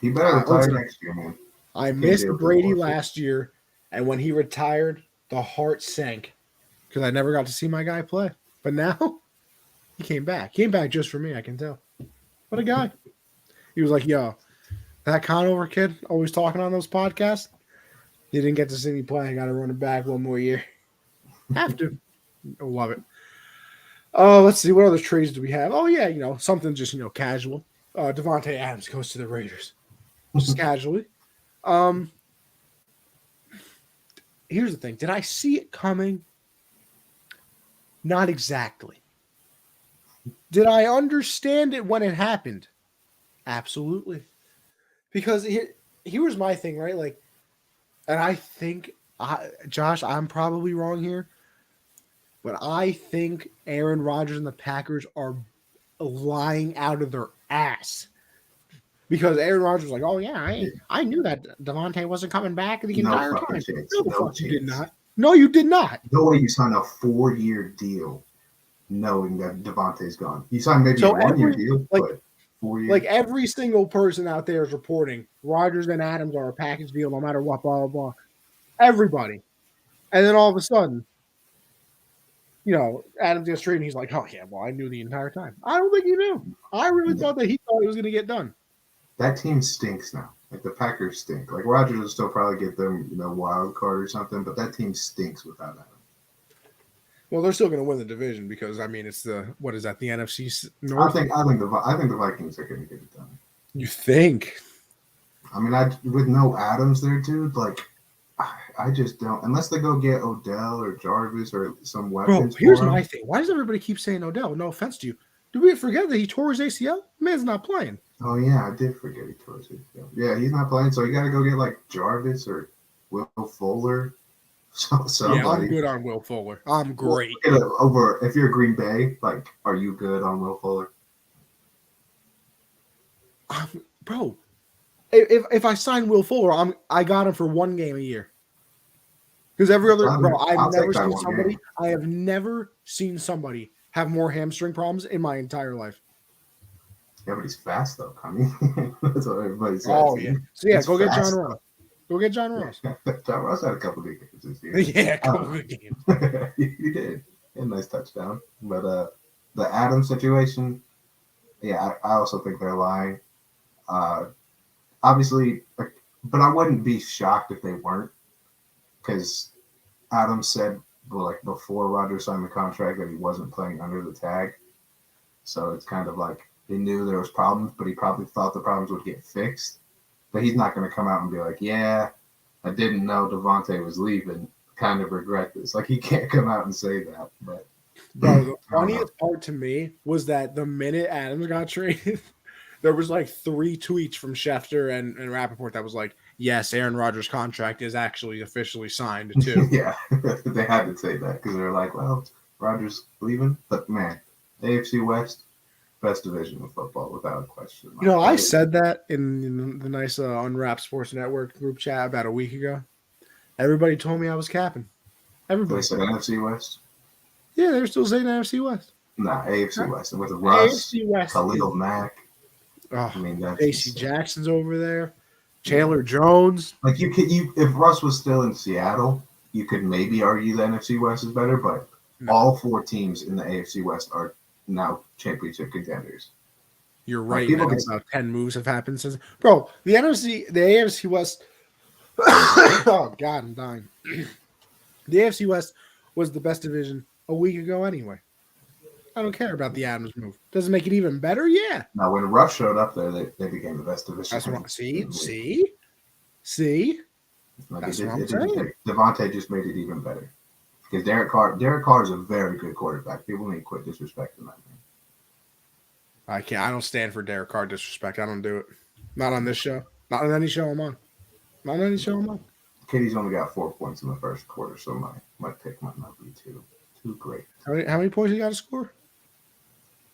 He better retire next year, man. I missed Brady last year, and when he retired, the heart sank because I never got to see my guy play. But now... He came back. He came back just for me, I can tell. What a guy. He was like, yo, that Conover kid always talking on those podcasts, he didn't get to see me play. I got to run it back one more year. Have to. I love it. Let's see. What other trades do we have? Oh, yeah, something just, casual. Devontae Adams goes to the Raiders. Just casually. Here's the thing. Did I see it coming? Not exactly. Did I understand it when it happened? Absolutely. Because here's my thing, right? Like, and I think, Josh, I'm probably wrong here, but I think Aaron Rodgers and the Packers are lying out of their ass. Because Aaron Rodgers was like, oh, yeah, I knew that Devontae wasn't coming back the entire time. No, you did not. No, you did not. No way you signed a 4-year deal knowing that Devontae's gone. You signed maybe a 1-year deal, but 4 years. Like every single person out there is reporting Rodgers and Adams are a package deal no matter what, blah, blah, blah. Everybody. And then all of a sudden, Adams gets traded and he's like, oh, yeah, well, I knew the entire time. I don't think he knew. I really thought that he thought it was going to get done. That team stinks now. Like the Packers stink. Like Rodgers will still probably get them, wild card or something, but that team stinks without Adams. Well, they're still going to win the division because it's the NFC North. I think the Vikings are going to get it done. You think? I mean, with no Adams there, dude. Like, I just don't. Unless they go get Odell or Jarvis or some weapons. Bro, here's my thing. Why does everybody keep saying Odell? No offense to you. Did we forget that he tore his ACL? Man's not playing. Oh yeah, I did forget he tore his ACL. Yeah, he's not playing, so you got to go get like Jarvis or Will Fuller. Yeah, I'm good on Will Fuller. I'm great. If you're Green Bay, like, are you good on Will Fuller? Bro, if I sign Will Fuller, I got him for 1 game a year. Because I have never seen somebody have more hamstring problems in my entire life. Yeah, but he's fast though, Connie. That's what everybody says. Oh yeah. So yeah, go get John Ross. Go get John Ross. John Ross had a couple of good games this year. Yeah, a couple good games. He did. He had a nice touchdown. But the Adams situation, yeah, I also think they're lying. Obviously, but I wouldn't be shocked if they weren't, because Adams said, well, like before Rodgers signed the contract, that he wasn't playing under the tag. So it's kind of like he knew there was problems, but he probably thought the problems would get fixed. But he's not going to come out and be like, yeah, I didn't know Devontae was leaving. Kind of regret this. Like, he can't come out and say that. But bro, the funniest part to me was that the minute Adams got traded, there was like 3 tweets from Schefter and Rappaport that was like, yes, Aaron Rodgers' contract is actually officially signed too. Yeah, they had to say that because they're like, well, Rodgers leaving. But man, AFC West, best division of football without a question. You know, I said that in the nice Unwrapped Sports Network group chat about a week ago. Everybody told me I was capping. Everybody. They said NFC West? Yeah, they were still saying NFC West. Nah, AFC West. With Russ, AFC West Khalil Mack. Oh, I mean, that's J.C. Jackson's over there. Chandler Jones. Like, if Russ was still in Seattle, you could maybe argue the NFC West is better, but all 4 teams in the AFC West are now championship contenders. You're right. About 10 moves have happened since. Bro, the AFC West. Oh, God, I'm dying. The AFC West was the best division a week ago anyway. I don't care about the Adams move. Does it make it even better? Yeah. Now, when Russ showed up there, they became the best division. That's what. See. Like That's what I'm saying. Devontae just made it even better because Derek Carr is a very good quarterback. People need to quit disrespecting that man. I can't. I don't stand for Derek Carr disrespect. I don't do it. Not on this show. Not on any show I'm on. Not on any show I'm on. Kitty's only got 4 points in the first quarter, so my pick might not be too great. How many points you got to score?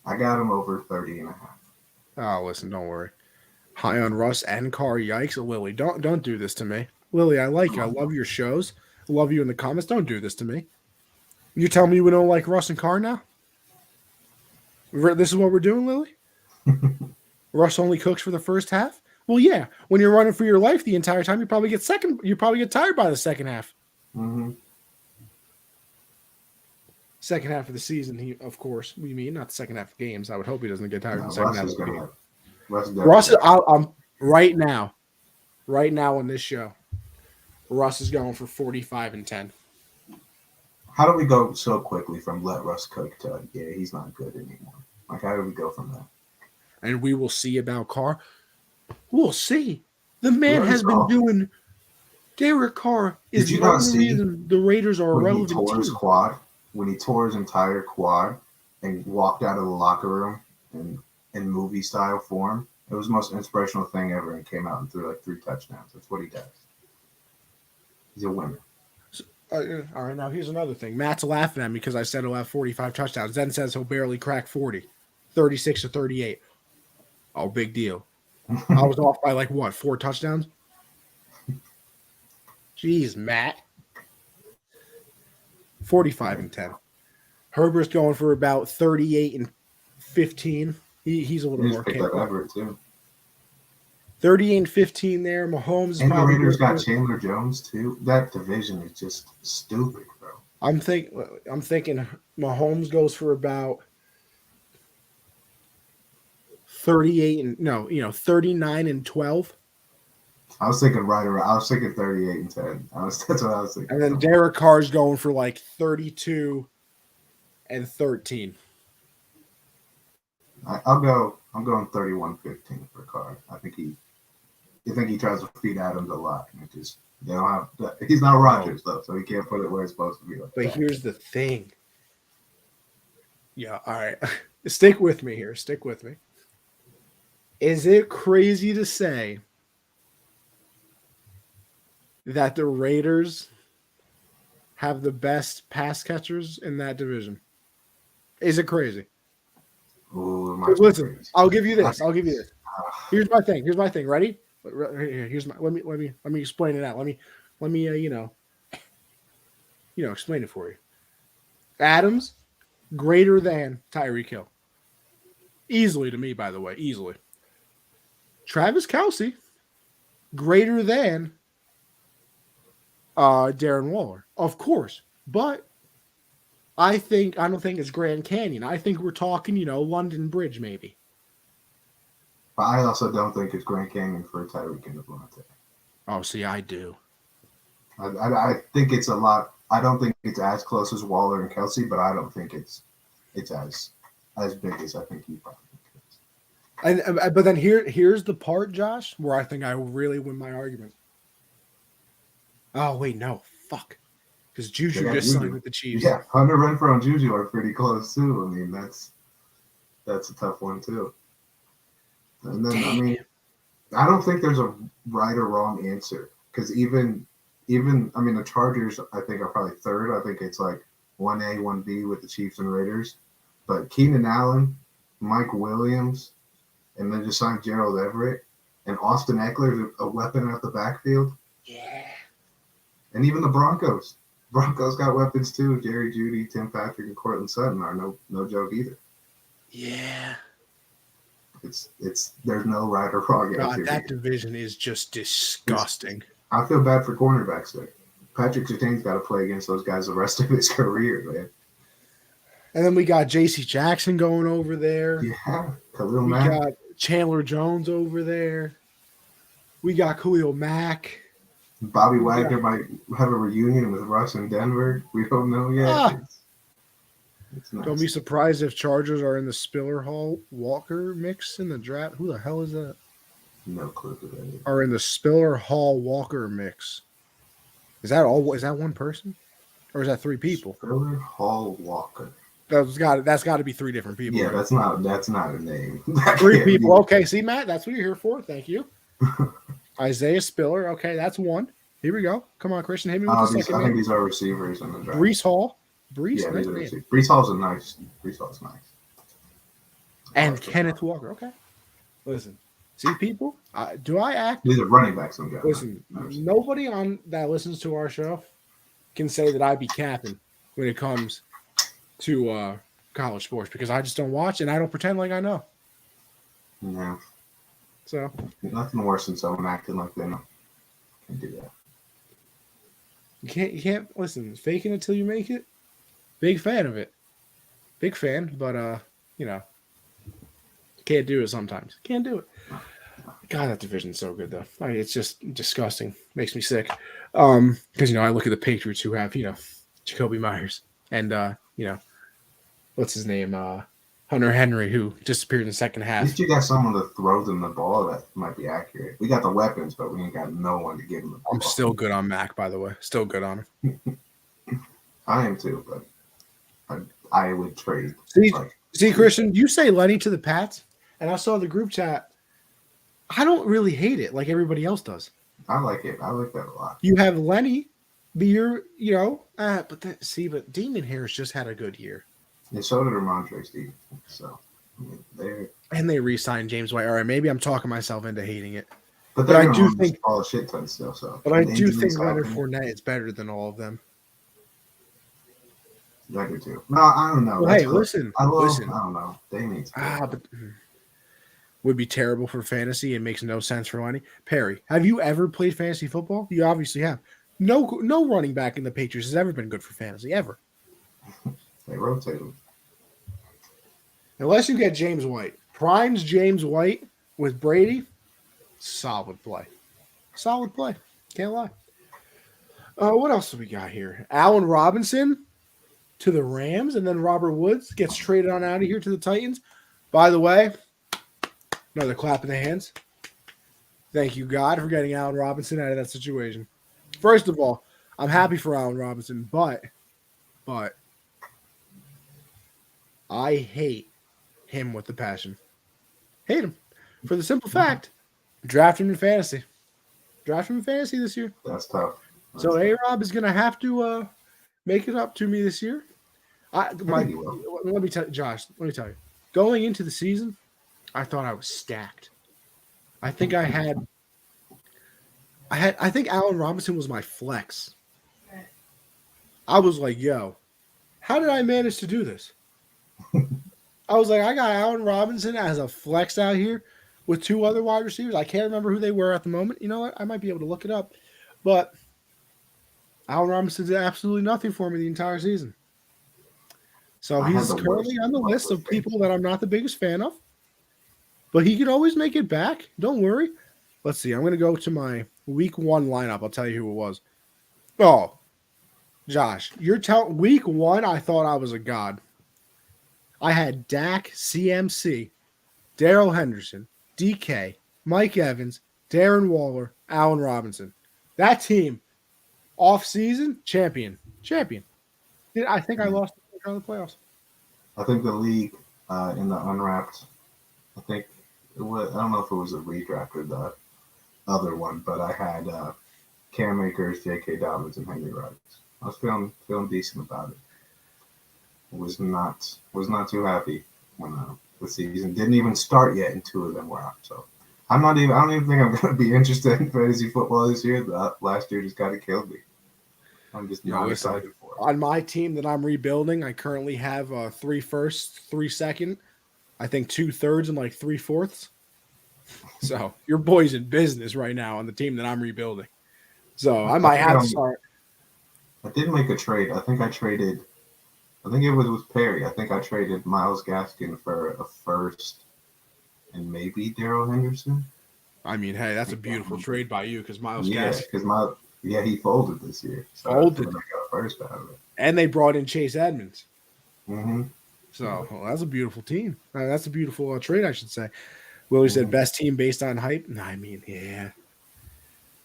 I got him over 30.5. Oh, listen, don't worry. High on Russ and Carr. Yikes, Lily. Don't do this to me. Lily, I like you. I love your shows. I love you in the comments. Don't do this to me. You're telling me we don't like Russ and Carr now? This is what we're doing, Lily? Russ only cooks for the first half? Well, yeah. When you're running for your life the entire time, you probably get tired by the second half. Mm-hmm. Second half of the season, of course, we mean not the second half of games. I would hope he doesn't get tired in the second half of the game. Russ, right now on this show, Russ is going for 45 and 10. How do we go so quickly from let Russ cook to he's not good anymore? Like, how do we go from that? And we will see about Carr. We'll see. The man has been doing. Derek Carr is the only reason the Raiders are a relevant team. When he tore his entire quad and walked out of the locker room in movie style form, it was the most inspirational thing ever, and came out and threw like 3 touchdowns. That's what he does. He's a winner. All right, now here's another thing. Matt's laughing at me because I said he'll have 45 touchdowns. Then says he'll barely crack 40, 36 or 38. Oh, big deal. I was off by 4 touchdowns? Jeez, Matt. 45 and 10. Herbert's going for about 38 and 15. He's a little more capable. 38 and 15 there. Mahomes and the Raiders got Chandler Jones too. That division is just stupid, bro. I'm thinking Mahomes goes for about 39 and 12. I was thinking right around. I was thinking 38 and 10. That's what I was thinking. And then Derek Carr's going for 32 and 13. I'm going 31-15 for Carr. I think he tries to feed Adams a lot. They don't have. He's not Rodgers though, so he can't put it where it's supposed to be. But here's the thing. Yeah, all right. Stick with me here. Stick with me. Is it crazy to say that the Raiders have the best pass catchers in that division? Is it crazy? Ooh, listen, I'll give you this. Here's my thing. Ready? Here's my. Let me explain it out. Let me explain it for you. Adams greater than Tyreek Hill. Easily to me, by the way, easily. Travis Kelce greater than Darren Waller, of course. But I don't think it's Grand Canyon. I think we're talking, London Bridge maybe. But I also don't think it's Grand Canyon for Tyreek and Devontae. Oh, see, I do. I think it's a lot. I don't think it's as close as Waller and Kelsey, but I don't think it's as big as I think you probably think it is. And but then here's the part, Josh, where I think I really win my argument. Oh wait, no, fuck, because Juju just signed with the Chiefs. Yeah, Hunter Renfrow and Juju are pretty close too. I mean, that's a tough one too. And then I don't think there's a right or wrong answer because even the Chargers I think are probably third. I think it's like 1A, 1B with the Chiefs and Raiders. But Keenan Allen, Mike Williams, and then just signed Gerald Everett and Austin Eckler's a weapon out the backfield. Yeah. And even the Broncos. Broncos got weapons too. Jerry Jeudy, Tim Patrick, and Cortland Sutton are no joke either. Yeah. It's there's no right or wrong answer. God, that division is just disgusting. I feel bad for cornerbacks there. Patrick Surtain's got to play against those guys the rest of his career, man. And then we got J.C. Jackson going over there. Yeah, Khalil We Mack. got Chandler Jones over there. We got Khalil Mack. Bobby Wagner might have a reunion with Russ in Denver. We don't know yet. Ah. It's nice. Don't be surprised if Chargers are in the Spiller Hall Walker mix in the draft. Who the hell is that? No clue who that is. Are in the Spiller Hall Walker mix. Is that all? Is that one person? Or is that three people? Spiller Hall Walker. That's got to be three different people. Yeah, right? that's not a name. That Three can't people. be. Okay, see, Matt, that's what you're here for. Thank you. Isaiah Spiller. Okay, that's one. Here we go. Come on, Christian. Hit me with the second I name. think these are receivers in the draft. Brees Hall. Brees. Yeah, Nice these are name. receivers. Brees Hall's nice. And Kenneth Walker. Okay. Listen. See, people, do I act? These are running backs. Listen, nobody on that listens to our show can say that I be capping when it comes to college sports because I just don't watch and I don't pretend like I know. Yeah. So Nothing worse than someone acting like they know. Can do that. you can't listen. Faking it till you make it. Big fan of it. Big fan, but can't do it sometimes. Can't do it. God, that division's so good though. I mean, it's just disgusting. Makes me sick. Because I look at the Patriots who have Jacoby Myers and what's his name, Hunter Henry, who disappeared in the second At half. least you got someone to throw them the ball that might be accurate. We got the weapons, but we ain't got no one to give them the ball. I'm still good on Mac, by the way. Still good on him. I am too, but I would trade. See, Christian, you say Lenny to the Pats, and I saw the group chat. I don't really hate it like everybody else does. I like it. I like that a lot. You have Lenny be your, but Demon Harris just had a good year. And so did Ramondre Stevenson. So, And they re-signed James White. All right, maybe I'm talking myself into hating it. But I do think all a shit ton still. So, but I do think Leonard Fournette is better than all of them. I do too. No, I don't know. Well, hey, listen. I don't know. Damien's but would be terrible for fantasy. It makes no sense for Lenny. Perry, have you ever played fantasy football? You obviously have. No running back in the Patriots has ever been good for fantasy, ever. They rotate him. Unless you get James White. Prime's James White with Brady, solid play. Solid play. Can't lie. What else do we got here? Allen Robinson to the Rams, and then Robert Woods gets traded on out of here to the Titans. By the way, another clap in the hands. Thank you, God, for getting Allen Robinson out of that situation. First of all, I'm happy for Allen Robinson, but I hate him with the passion. Hate him. For the simple fact, draft him in fantasy. Draft him in fantasy this year. That's tough. So A-Rob is going to have to make it up to me this year. Let me tell you, Josh, going into the season, I thought I was stacked. I think I think Allen Robinson was my flex. I was like, yo, how did I manage to do this? I was like, I got Allen Robinson as a flex out here with two other wide receivers. I can't remember who they were at the moment. You know what? I might be able to look it up. But Allen Robinson did absolutely nothing for me the entire season. So I had he's the currently worst on the luck list with of people fantasy. that I'm not the biggest fan of, but he can always make it back. Don't worry. Let's see. I'm going to go to my week 1 lineup. I'll tell you who it was. Oh, Josh, you're telling week 1, I thought I was a god. I had Dak, CMC, Darrell Henderson, DK, Mike Evans, Darren Waller, Allen Robinson. That team, off season, champion. Champion. I think I lost the playoffs. I think the league in the unwrapped, I think it was, I don't know if it was a redraft or the other one, but I had Cam Akers, J.K. Dobbins, and Henry Ruggs. I was feeling decent about it. Was not too happy when the season didn't even start yet, and 2 of them were out. So I don't even think I'm going to be interested in fantasy football this year. The last year just kind of killed me. I'm just not Listen, excited for it. on my team that I'm rebuilding, I currently have 3 firsts, 3 second, I think 2 thirds, and like 3 fourths. So your boy's in business right now on the team that I'm rebuilding. So I I might think have to start. I did make a trade. I think I traded. I think it was with Perry. I think I traded Miles Gaskin for a first and maybe Darrell Henderson. I mean, hey, that's I a can't beautiful remember. trade by you because Miles Yeah, Gaskin because he folded this year, so then folded, I got a first out of it. and they brought in Chase Edmonds. Mm-hmm. So that's a beautiful team. That's a beautiful trade, I should say. Willie said Mm-hmm. best team based on hype. I mean, yeah,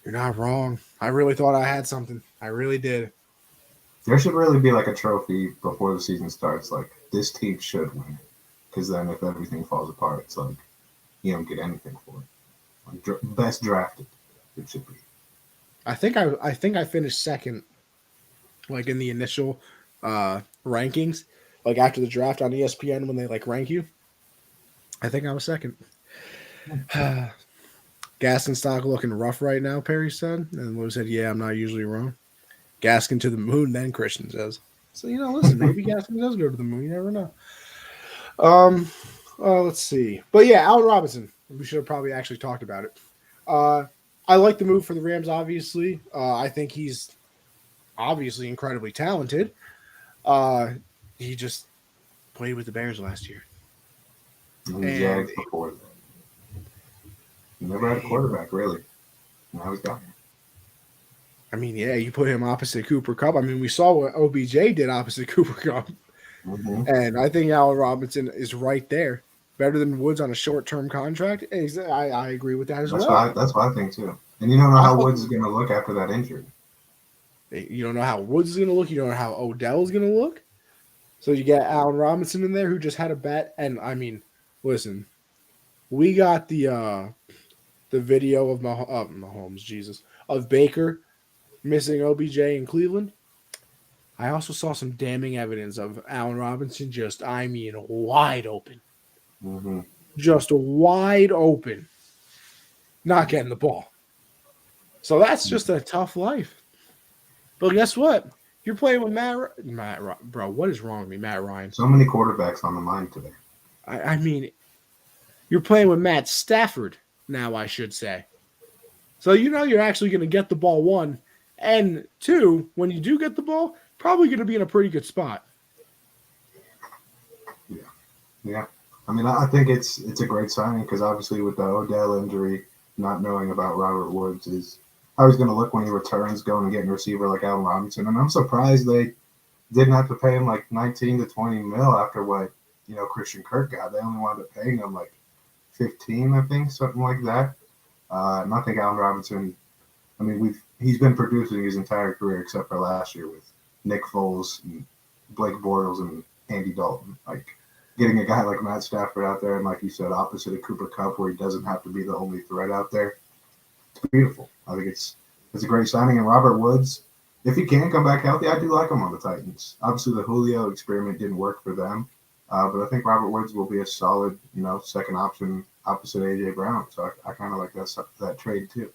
you're not wrong. I really thought I had something. I really did. There should really be like a trophy before the season starts. Like this team should win it, because then if everything falls apart, it's like you don't get anything for it. Like, best drafted, it should be. I think I finished second, like in the initial rankings, like after the draft on ESPN when they like rank you. I think I was second. Gaskin stock looking rough right now, Perry said. And Lou said, yeah, I'm not usually wrong. Gaskin to the moon, then Christian says. So, listen, maybe Gaskin does go to the moon. You never know. Um, let's see. But yeah, Allen Robinson. We should have probably actually talked about it. Uh, I like the move for the Rams, obviously. I think he's obviously incredibly talented. Uh, he just played with the Bears last year. And the And Jags before that. He never had a quarterback really. Now he's got him. I mean, yeah, you put him opposite Cooper Cup. I mean, we saw what OBJ did opposite Cooper Cup. Mm-hmm. And I think Allen Robinson is right there. Better than Woods on a short-term contract. I agree with that as well. That's what I think too. And you don't know I how thought Woods is going to look after that injury. you don't know how Woods is going to look. You don't know how Odell is going to look. So you get Allen Robinson in there who just had a bet. And I mean, listen, we got the video of Mahomes, Jesus, of Baker missing OBJ in Cleveland. I also saw some damning evidence of Allen Robinson wide open. Mm-hmm. Just wide open. Not getting the ball. So that's just a tough life. But guess what? You're playing with bro, what is wrong with me, Matt Ryan? So many quarterbacks on the mind today. I mean, you're playing with Matt Stafford now, I should say. So you're actually going to get the ball, 1. And 2, when you do get the ball, probably going to be in a pretty good spot. Yeah. I mean, I think it's a great signing because obviously with the Odell injury, not knowing about Robert Woods is how he's going to look when he returns, going and getting a receiver like Allen Robinson. And I'm surprised they didn't have to pay him like 19 to 20 mil after what Christian Kirk got. They only wound up paying him like 15, I think, something like that. And I think Allen Robinson. I mean, he's been producing his entire career except for last year with Nick Foles and Blake Bortles and Andy Dalton. Like getting a guy like Matt Stafford out there and like you said, opposite of Cooper Kupp, where he doesn't have to be the only threat out there. It's beautiful. I think it's a great signing. And Robert Woods, if he can come back healthy, I do like him on the Titans. Obviously, the Julio experiment didn't work for them, but I think Robert Woods will be a solid, second option opposite AJ Brown. So I kind of like that trade too.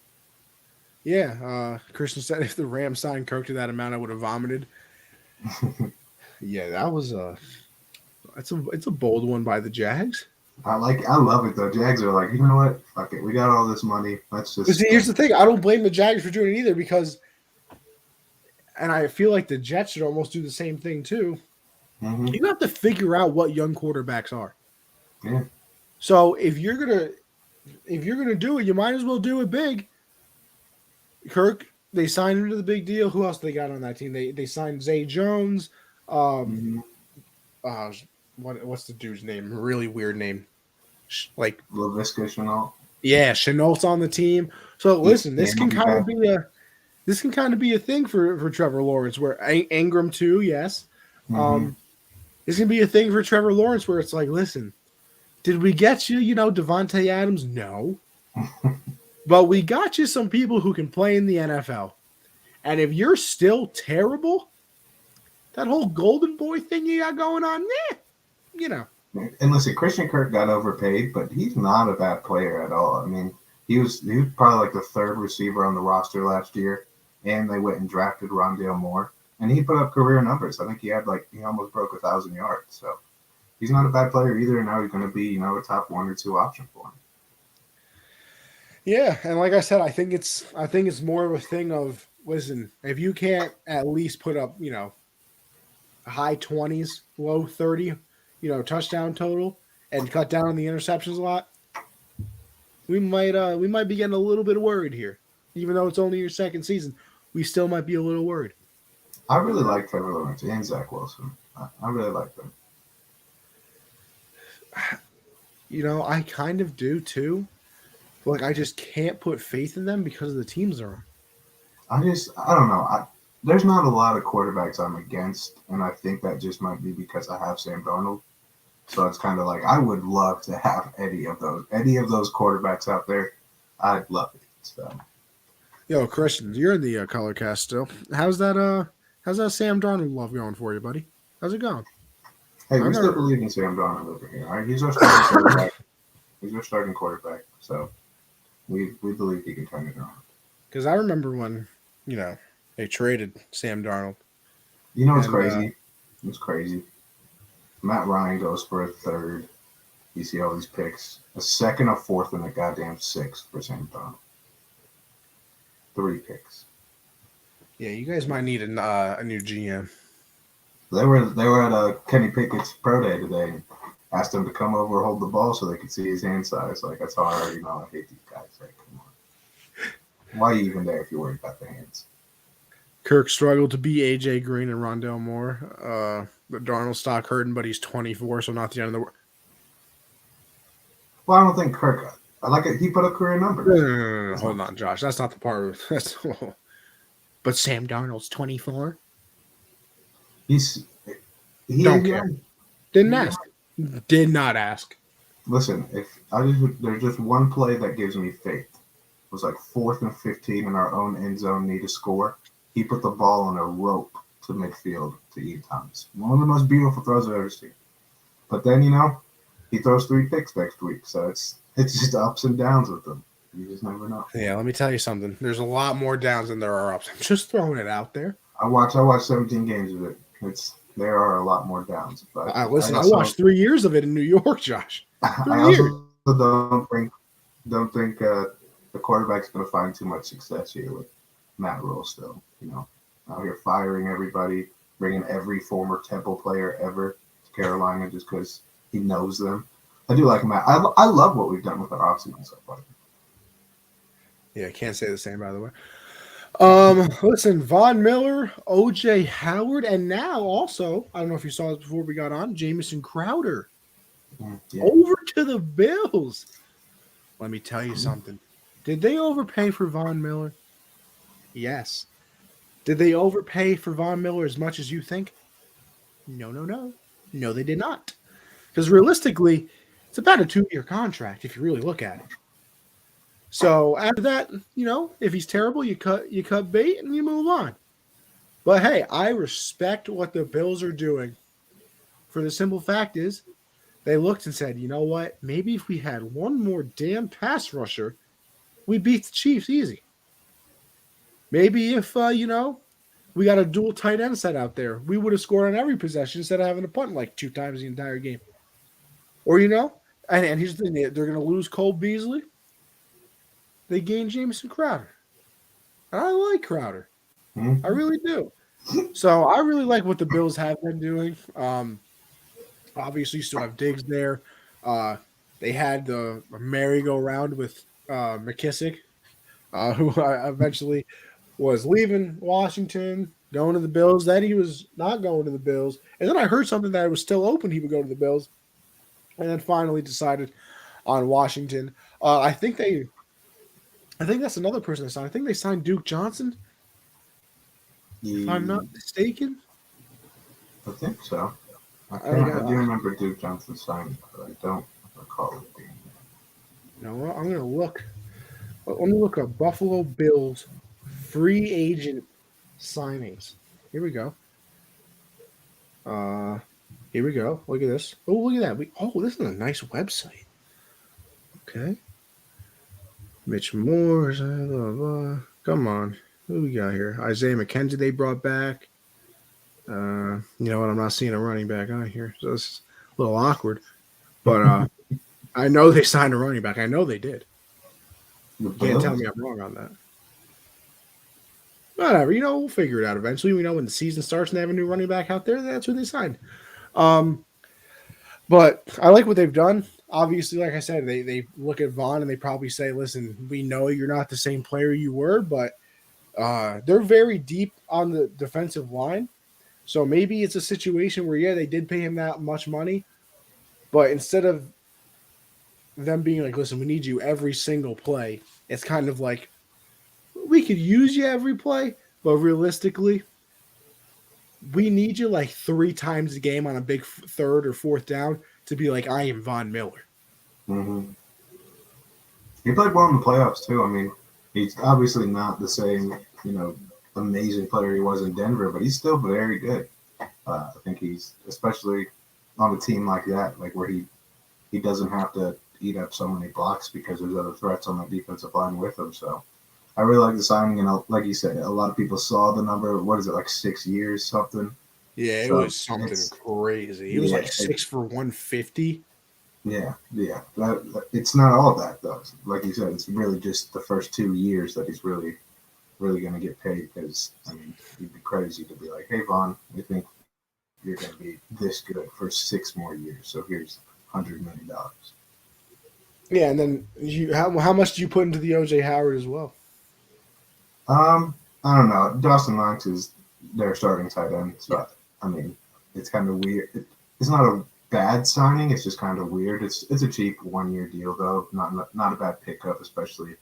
Yeah, Christian said if the Rams signed Kirk to that amount, I would have vomited. Yeah, that was it's a bold one by the Jags. I love it though. Jags are like, you know what? Fuck it. We got all this money. Let's just. But see, here's the thing. I don't blame the Jags for doing it either because and I feel like the Jets should almost do the same thing too. Mm-hmm. You have to figure out what young quarterbacks are. Yeah. So if you're gonna do it, you might as well do it big. Kirk, they signed him to the big deal. Who else they got on that team? They signed Zay Jones. Um, Mm-hmm. uh, what's the dude's name? Really weird name. Like LaVisca Chenault. yeah, Chenault's on the team. So listen, Yeah, he'll be back. This can kind of be a thing for Trevor Lawrence. Where Ingram too, yes. Mm-hmm. It's gonna be a thing for Trevor Lawrence where it's like, listen, did we get you? Devontae Adams? No, but we got you some people who can play in the NFL. And if you're still terrible, that whole golden boy thing you got going on, you know. And listen, Christian Kirk got overpaid, but he's not a bad player at all. I mean, he was probably like the third receiver on the roster last year, and they went and drafted Rondale Moore, and he put up career numbers. I think he almost broke 1,000 yards. So he's not a bad player either. And now he's going to be a top 1 or 2 option for him. Yeah, and like I said, I think it's more of a thing of listen, if you can't at least put up high 20s, low 30, touchdown total, and cut down on the interceptions a lot, we might be getting a little bit worried here. Even though it's only your second season, we still might be a little worried. I really like Trevor Lawrence and Zach Wilson. I really like them. I kind of do too. But I just can't put faith in them because of the teams they're on. I don't know. There's not a lot of quarterbacks I'm against, and I think that just might be because I have Sam Darnold. So it's kind of like I would love to have any of those quarterbacks out there. I'd love it. So, yo, Christian, you're in the color cast still. How's that Sam Darnold love going for you, buddy? How's it going? Hey, we still believe in Sam Darnold over here. All right, he's our starting quarterback. He's our starting quarterback. So we believe he can turn it around. Because I remember when they traded Sam Darnold. You know what's crazy? It's crazy. Matt Ryan goes for a third. You see all these picks. A second, a fourth, and a goddamn sixth for Sam Darnold. 3 picks. Yeah, you guys might need a new GM. They were at Kenny Pickett's pro day today and asked him to come over, hold the ball so they could see his hand size. Like, that's how I already know I hate these guys. Like, come on. Why are you even there if you're worried about the hands? Kirk struggled to beat A.J. Green and Rondale Moore. The Darnold stock hurting, but he's 24, so not the end of the world. Well, I don't think Kirk. I like it. He put up career numbers. No. Hold on, Josh. That's not the part of that's. But Sam Darnold's 24. He don't care. Didn't ask. Did not ask. Listen, there's just one play that gives me faith. It was like 4th and 15 in our own end zone, need to score. He put the ball on a rope to midfield to Ian Thomas. One of the most beautiful throws I've ever seen. But then, he throws 3 picks next week. So it's just ups and downs with them. You just never know. Yeah, let me tell you something. There's a lot more downs than there are ups. I'm just throwing it out there. I watched 17 games of it. There are a lot more downs. But I watched 3 years of it in New York, Josh. I also don't think the quarterback's going to find too much success here with Matt Rule still. Out here firing everybody, bringing every former Temple player ever to Carolina just because he knows them. I do like Matt. I love what we've done with our offseason so far. Yeah, I can't say the same, by the way. Listen, Von Miller, O.J. Howard, and now also, I don't know if you saw this before we got on, Jamison Crowder. Yeah. Over to the Bills. Let me tell you something. Did they overpay for Von Miller? Yes. Did they overpay for Von Miller as much as you think? No. No, they did not. Because realistically, it's about a 2-year contract if you really look at it. So after that, if he's terrible, you cut bait and you move on. But hey, I respect what the Bills are doing. For the simple fact is, they looked and said, you know what? Maybe if we had one more damn pass rusher, we beat the Chiefs easy. Maybe if, we got a dual tight end set out there, we would have scored on every possession instead of having to punt like 2 times the entire game. Or, and here's the thing, they're going to lose Cole Beasley. They gained Jamison Crowder. And I like Crowder. Mm-hmm. I really do. So I really like what the Bills have been doing. Obviously, you still have Diggs there. Uh, they had the merry-go-round with McKissick, who eventually was leaving Washington, going to the Bills. Then he was not going to the Bills, and then I heard something that it was still open. He would go to the Bills, and then finally decided on Washington. I think that's another person they signed. I think they signed Duke Johnson, if I'm not He, mistaken. I think so. I I do got, remember Duke Johnson signing, but I don't recall it being. you know what? I'm gonna look. Let me look up Buffalo Bills free agent signings. Here we go. Uh, Here we go. Look at this. Oh, look at that. This is a nice website. Okay. Mitch Moore. Blah, blah. Come on. Who we got here? Isaiah McKenzie they brought back. You know what? I'm not seeing a running back on here, so it's a little awkward. But I know they signed a running back. I know they did. The You can't tell Bills? me I'm wrong on that. Whatever. We'll figure it out eventually. We know when the season starts and they have a new running back out there, that's who they signed. Um, But I like what they've done. Obviously, like I said, they look at Vaughn and they probably say, listen, we know you're not the same player you were, but they're very deep on the defensive line. So maybe it's a situation where, yeah, they did pay him that much money, but instead of them being like, listen, we need you every single play, it's kind of like, we could use you every play, but realistically, we need you like 3 times a game on a big third or fourth down to be like, I am Von Miller. Mm-hmm. He played well in the playoffs too. I mean, he's obviously not the same, amazing player he was in Denver, but he's still very good. I think he's especially on a team like that, like where he doesn't have to eat up so many blocks because there's other threats on the defensive line with him. So I really like the signing, and like you said, a lot of people saw the number. What is it, like 6 years, something? Yeah, it So was something it's crazy. He was yeah, like 6 for 150. yeah. It's not all that though. Like you said, it's really just the first 2 years that he's really going to get paid. Because I mean, you'd be crazy to be like, hey Vaughn, we think you're going to be this good for 6 more years. So here's $100 million. Yeah, and then how much do you put into the OJ Howard as well? I don't know. Dawson Knox is their starting tight end, so I mean, it's kind of weird. It's not a bad signing. It's just kind of weird. It's a cheap 1 year deal though. Not a bad pickup, especially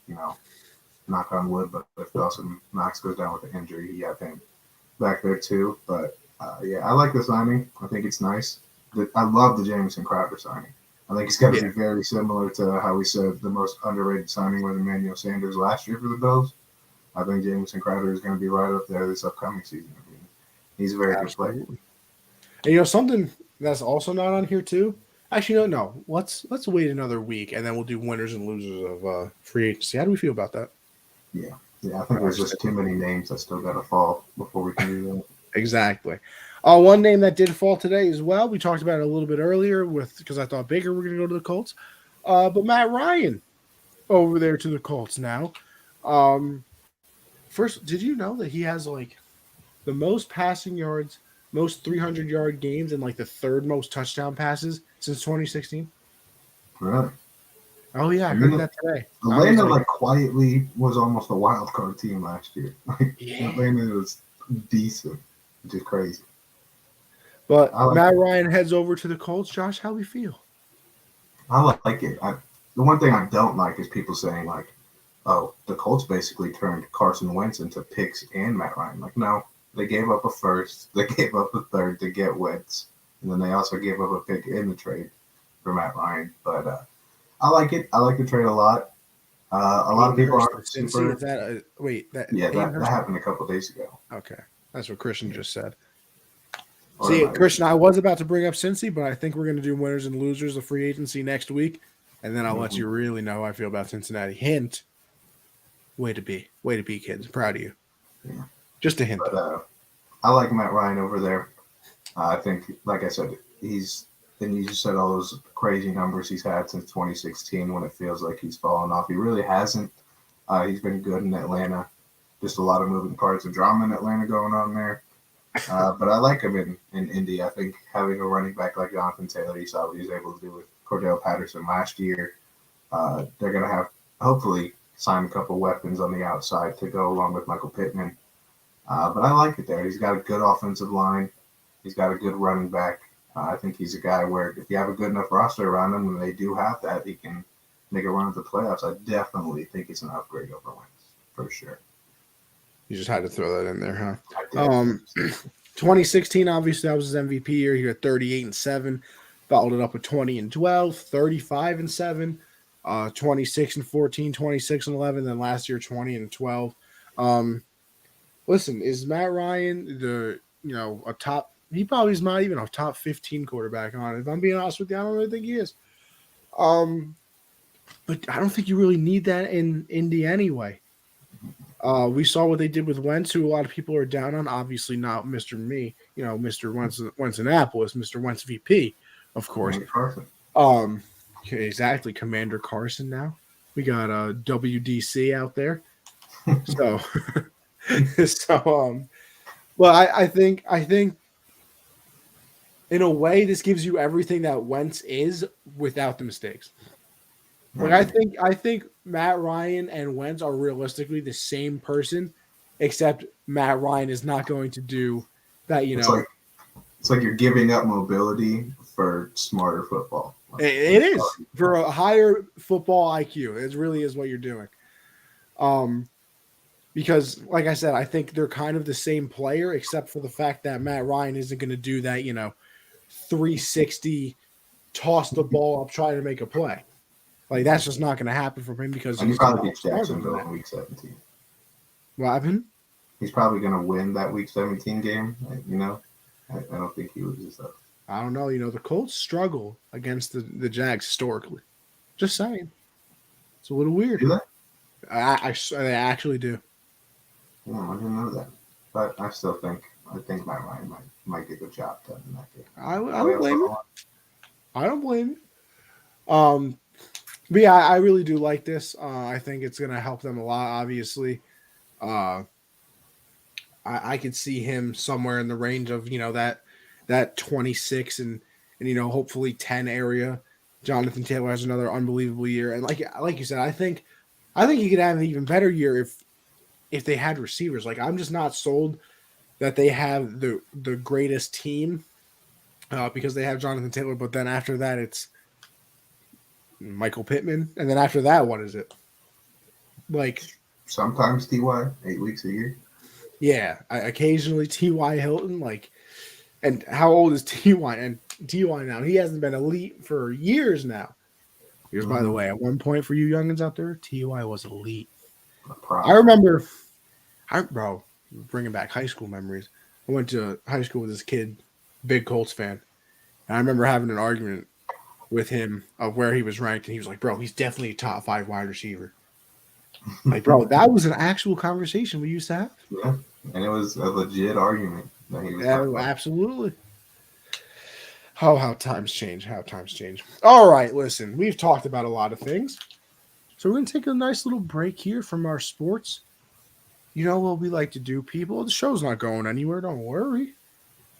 knock on wood. But if Dawson Knox goes down with an injury, you have him back there too. But yeah, I like the signing. I think it's nice. I love the Jamison Crowder signing. I think it's got to Yeah, be very similar to how we said the most underrated signing was Emmanuel Sanders last year for the Bills. I think Jamison Crowder is going to be right up there this upcoming season. I mean, he's a very good player. absolutely. And something that's also not on here too. Actually, no. Let's wait another week and then we'll do winners and losers of free agency. How do we feel about that? Yeah. I think there's just too many names that still got to fall before we can do that. Exactly. One name that did fall today as well. We talked about it a little bit earlier because I thought Baker were going to go to the Colts, but Matt Ryan over there to the Colts now. Um, First, did you know that he has like the most passing yards, most 300-yard games, and like the third most touchdown passes since 2016? Really? Oh yeah, I I heard mean, that today. I was Atlanta like, like quietly was almost a wild card team last year. Like yeah. Atlanta was decent, which is crazy. But I like Matt Ryan heads over to the Colts. Josh, how we feel? I like it. The one thing I don't like is people saying like, "Oh, the Colts basically turned Carson Wentz into picks and Matt Ryan." Like, no, they gave up a first, they gave up a third to get Wentz, and then they also gave up a pick in the trade for Matt Ryan. But I like it. I like the trade a lot. A lot of Hayden people Hurst to aren't Cincy. super. Is that wait? That Yeah, Hayden that Hurst? happened a couple days ago. Okay, that's what Christian just said. Or See, am I? Christian, I was about to bring up Cincy, but I think we're going to do winners and losers of free agency next week, and then I'll let Mhm. you really know how I feel about Cincinnati. Hint: way to be, kids. Proud of you. Yeah. Just a hint, But though. I like Matt Ryan over there. I think, like I said, and you just said all those crazy numbers he's had since 2016 when it feels like he's fallen off. He really hasn't. He's been good in Atlanta. Just a lot of moving parts of drama in Atlanta going on there. But I like him in Indy. I think having a running back like Jonathan Taylor, you saw what he was able to do with Cordell Patterson last year. They're going to have, hopefully, sign a couple weapons on the outside to go along with Michael Pittman. But I like it there. He's got a good offensive line. He's got a good running back. I think he's a guy where if you have a good enough roster around him, and they do have that, he can make a run at the playoffs. I definitely think it's an upgrade over Wentz, for sure. You just had to throw that in there, huh? 2016, obviously, that was his MVP year. He had 38-7, followed it up with 20-12, 35-7, 26-14, 26-11, then last year 20-12. Listen, is Matt Ryan a top? He probably is not even a top 15 quarterback on it. If I'm being honest with you, I don't really think he is. But I don't think you really need that in Indy anyway. We saw what they did with Wentz, who a lot of people are down on. Obviously, not Mr. Me, Mr. Wentz Annapolis, Mr. Wentz VP, of course. Exactly, Commander Carson. Now we got WDC out there. So, well, I think in a way this gives you everything that Wentz is without the mistakes. Like I think Matt Ryan and Wentz are realistically the same person, except Matt Ryan is not going to do that. It's like you're giving up mobility for smarter football. It is for a higher football IQ. It really is what you're doing. Because, like I said, I think they're kind of the same player, except for the fact that Matt Ryan isn't going to do that. 360 toss the ball up, try to make a play. Like, that's just not going to happen from him because he's probably beats Jacksonville in Week 17. What happened? He's probably going to win that Week 17 game. I don't think he loses that. I don't know. The Colts struggle against the Jags historically. Just saying. It's a little weird. Do they? They actually do. Yeah, I didn't know that. But I think Matt Ryan might get the job done in that game. I don't blame you. I don't blame you. But yeah, I really do like this. I think it's going to help them a lot, obviously. I could see him somewhere in the range of, that 26 and hopefully 10 area. Jonathan Taylor has another unbelievable year. And like you said, I think he could have an even better year if they had receivers. Like, I'm just not sold that they have the greatest team because they have Jonathan Taylor. But then after that, it's Michael Pittman, and then after that, what is it? Like sometimes T.Y. 8 weeks a year. Yeah, occasionally T.Y. Hilton. Like, and how old is T.Y. and T.Y. now? He hasn't been elite for years now. Here's by the way, at one point for you youngins out there, T.Y. was elite. I remember, bro, bringing back high school memories. I went to high school with this kid, big Colts fan, and I remember having an argument with him of where he was ranked, and he was like, bro, he's definitely a top 5 wide receiver. Like, bro, that was an actual conversation we used to have. Yeah, and it was a legit argument that he was talking about. Absolutely. Oh, how times change. All right, listen, we've talked about a lot of things. So we're going to take a nice little break here from our sports. You know what we like to do, people? The show's not going anywhere. Don't worry.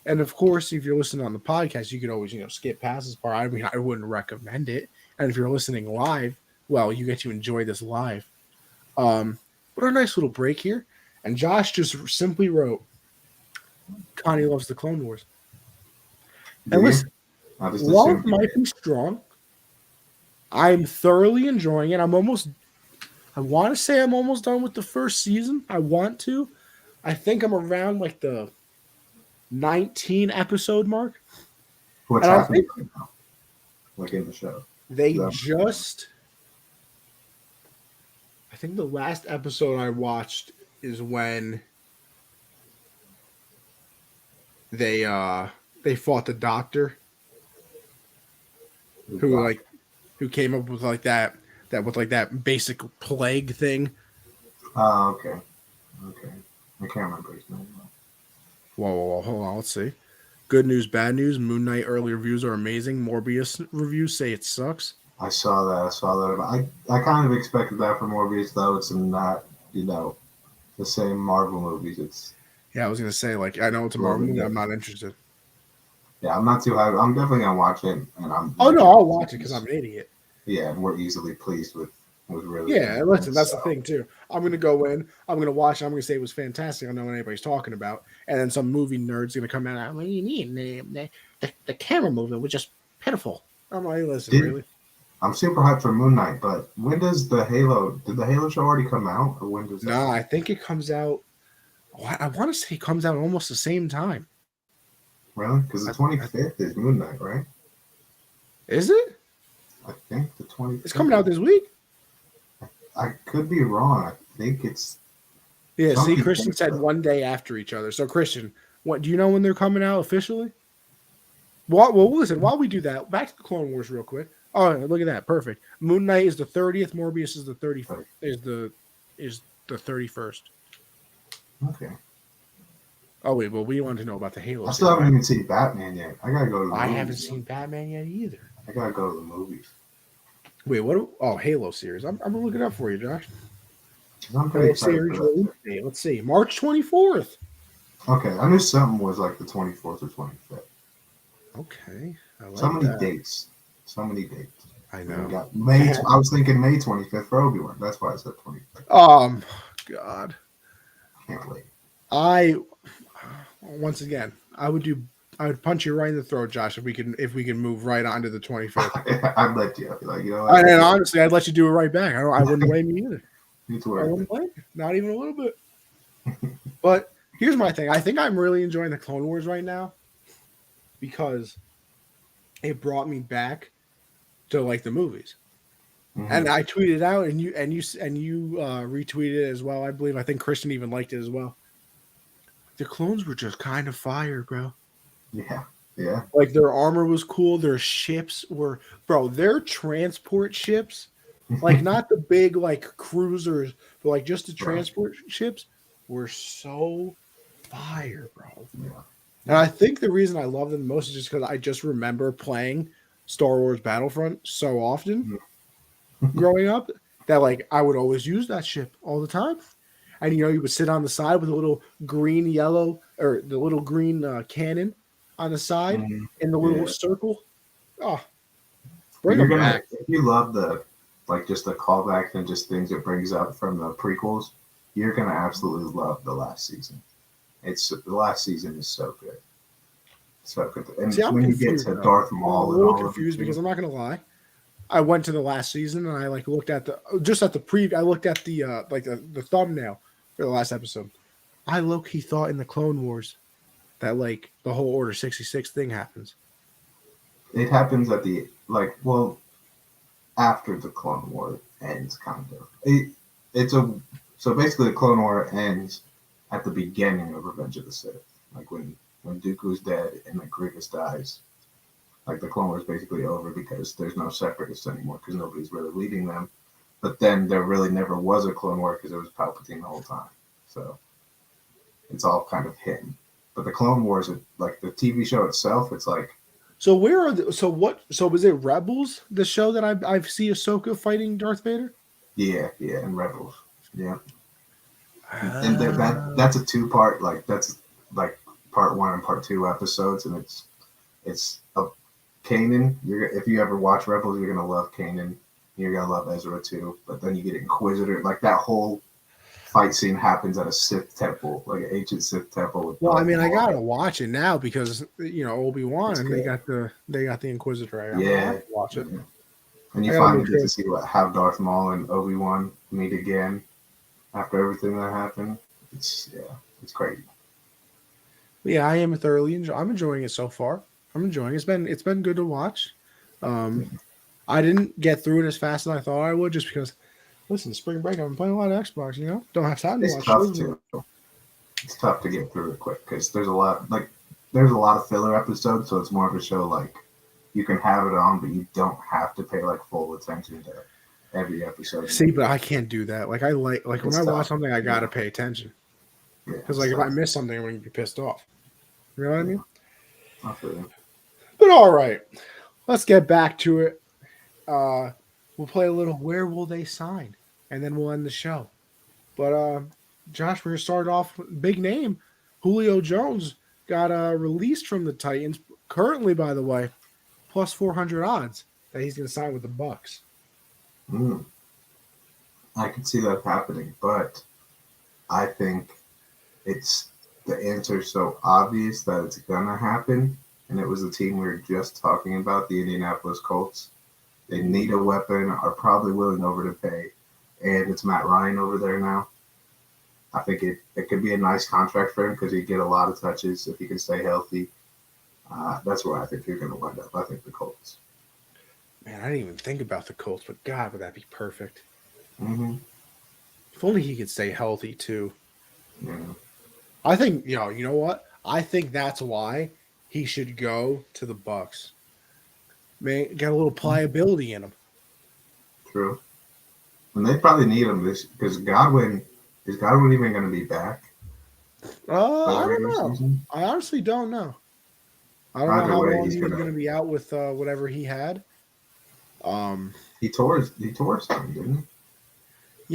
And, of course, if you're listening on the podcast, you could always, skip past this part. I mean, I wouldn't recommend it. And if you're listening live, well, you get to enjoy this live. But a nice little break here. And Josh just simply wrote, Connie loves the Clone Wars. And listen, while it might be strong, I'm thoroughly enjoying it. I want to say I'm almost done with the first season. I think I'm around like the 19 episode mark. What's happening right now? Like in the show. I think the last episode I watched is when they fought the doctor who came up with that basic plague thing. Oh, okay. I can't remember his name. Whoa, hold on, let's see. Good news, bad news. Moon Knight early reviews are amazing. Morbius reviews say it sucks. I saw that. I kind of expected that for Morbius, though. It's not, the same Marvel movies. Yeah, I was gonna say like I know it's a A little Marvel bit movie. I'm different. not interested. Yeah, I'm not too high. I'm definitely gonna watch it, and I'm Oh like, no, I'll watch it because I'm an idiot. yeah, and we're easily pleased with really Yeah, and anything. listen, that's the So thing too. I'm gonna go in, I'm gonna watch it, I'm gonna say it was fantastic. I don't know what anybody's talking about, and then some movie nerd's gonna come out. What do you mean? The camera movement was just pitiful. I'm like, listen, did really? I'm super hyped for Moon Knight, but when does the Halo? Did the Halo show already come out, or when does that No, come I out? think it comes out. I want to say it comes out almost the same time. Really? Because the I, 25th is Moon Knight, right? is it? I think the It's coming 25th. out this week. I could be wrong. I think it's Yeah. See, somebody Christian thinks said so. one day after each other. So, Christian, what do you know when they're coming out officially? Well, listen. While we do that, back to the Clone Wars real quick. Oh, look at that! Perfect. Moon Knight is the 30th. Morbius is the 31st. Is the 31st. Okay. Oh wait, well, we want to know about the Halo I still series. haven't even seen Batman yet. I gotta go to the I haven't movies. seen Batman yet either. I gotta go to the movies. Wait, what? Oh, Halo series. I'm gonna look it up for you, Josh. 'Cause I'm pretty Halo excited for series that release too. date. Let's see, March 24th. Okay, I knew something was like the 24th or 25th. Okay, I So like many that. dates. So many dates. I And then we know. got May. I was thinking May 25th for Obi-Wan. That's why I said 25th. God, Can't wait. I once again, I would punch you right in the throat, Josh, if we can move right on to the 25th. I'd let you. I'd be like, you know what? And honestly, I'd let you do it right back. I wouldn't blame you either. It's I worth wouldn't it. blame you, not even a little bit. But here's my thing. I think I'm really enjoying the Clone Wars right now because it brought me back to like the movies. Hmm. And I tweeted out, and you retweeted it as well. I believe. I think Christian even liked it as well. The clones were just kind of fire, bro. Yeah. Yeah. Like their armor was cool. Their ships were, bro. Their transport ships, like not the big like cruisers, but like just the Right. transport ships, were so fire, bro. Yeah. And Yeah. I think the reason I love them the most is just because I just remember playing Star Wars Battlefront so often growing up that like I would always use that ship all the time. And you would sit on the side with a little green, yellow, or the little green cannon on the side Mhm. in the little Yeah. circle. Oh, bring You're them gonna back. if you love the like just the callbacks and just things it brings up from the prequels, you're gonna absolutely love the last season. It's the last season is so good, so good. See, And I'm when you get confused to though. Darth I'm a Maul and little all of it confused because too, I'm not gonna lie. I went to the last season and I like looked at the just at the preview. I looked at the like the thumbnail for the last episode. I low key thought in the Clone Wars that like the whole Order 66 thing happens. it happens at the like well after the Clone War ends, kind of. It's a so basically the Clone War ends at the beginning of Revenge of the Sith, like when Dooku's dead and then Grievous dies. Like the Clone Wars basically over because there's no separatists anymore because nobody's really leading them. But then there really never was a Clone War because it was Palpatine the whole time. So it's all kind of hidden. But the Clone Wars, like the TV show itself, it's like So where are the so what so was it Rebels the show that I see Ahsoka fighting Darth Vader? yeah, yeah, and Rebels, yeah, and Ah. that's a two-part like that's like part one and part two episodes, and it's a Kanan. You're if you ever watch Rebels, you're gonna love Kanan. You're gonna love Ezra too. But then you get Inquisitor, like that whole fight scene happens at a Sith temple, like an ancient Sith temple with Well, I Darth mean, I Maul. gotta watch it now because Obi-Wan It's and good. they got the Inquisitor. I'm gonna have Yeah, to watch it. yeah. And I you gotta finally make get sure. to see how Darth Maul and Obi Wan meet again after everything that happened. It's crazy. Yeah, I'm enjoying it so far. I'm enjoying it. It's been good to watch. Um, I didn't get through it as fast as I thought I would, just because. Listen, spring break. I've been playing a lot of Xbox. Don't have time to It's watch tough shows. too. It's tough to get through it quick because there's a lot of filler episodes, so it's more of a show like you can have it on, but you don't have to pay like full attention to every episode and See, every but I episode. can't do that. Like when It's I watch tough. something, I Yeah, gotta pay attention yeah, because it's like if I tough. miss something, I'm gonna be pissed off. You know what I Yeah, mean? I feel you. But all right, let's get back to it. Uh, we'll play a little. Where will they sign? And then we'll end the show. But Josh, we're gonna start off with big name. Julio Jones got released from the Titans. Currently, by the way, plus 400 odds that he's going to sign with the Bucks. Mm, I could see that happening, but I think it's the answer so obvious that it's gonna happen. And it was the team we were just talking about, the Indianapolis Colts. They need a weapon, are probably willing over to pay, and it's Matt Ryan over there now. I think it could be a nice contract for him because he'd get a lot of touches if he can stay healthy. That's where I think you're going to wind up. I think the Colts. Man, I didn't even think about the Colts, but God, would that be perfect? Mm-hmm. If only he could stay healthy too. Yeah. I think you know what? I think that's why he should go to the Bucks. Man, got a little pliability in him. True. And they probably need him this because Godwin is Godwin even going to be back? I don't know. Season? I honestly don't know. I don't know how long he was going to be out with whatever he had. He tore something, didn't he?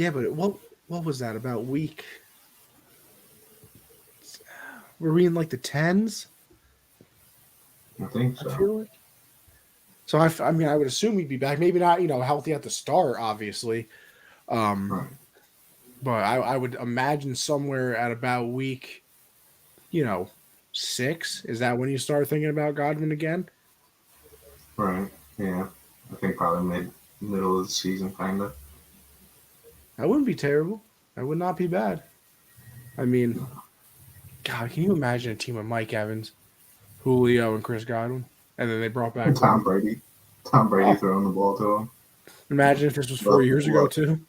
Yeah, but what was that about week? Were we in like the 10s? I think so. I feel like. So I mean, I would assume he'd be back. Maybe not, healthy at the start, obviously. Right. But I would imagine somewhere at about week, 6. Is that when you start thinking about Godwin again? Right. Yeah. I think probably middle of the season, kind of. That wouldn't be terrible. That would not be bad. I mean, God, can you imagine a team of Mike Evans, Julio, and Chris Godwin? And then they brought back Tom Brady. Tom Brady throwing the ball to him. Imagine if this was 4 years ago, too.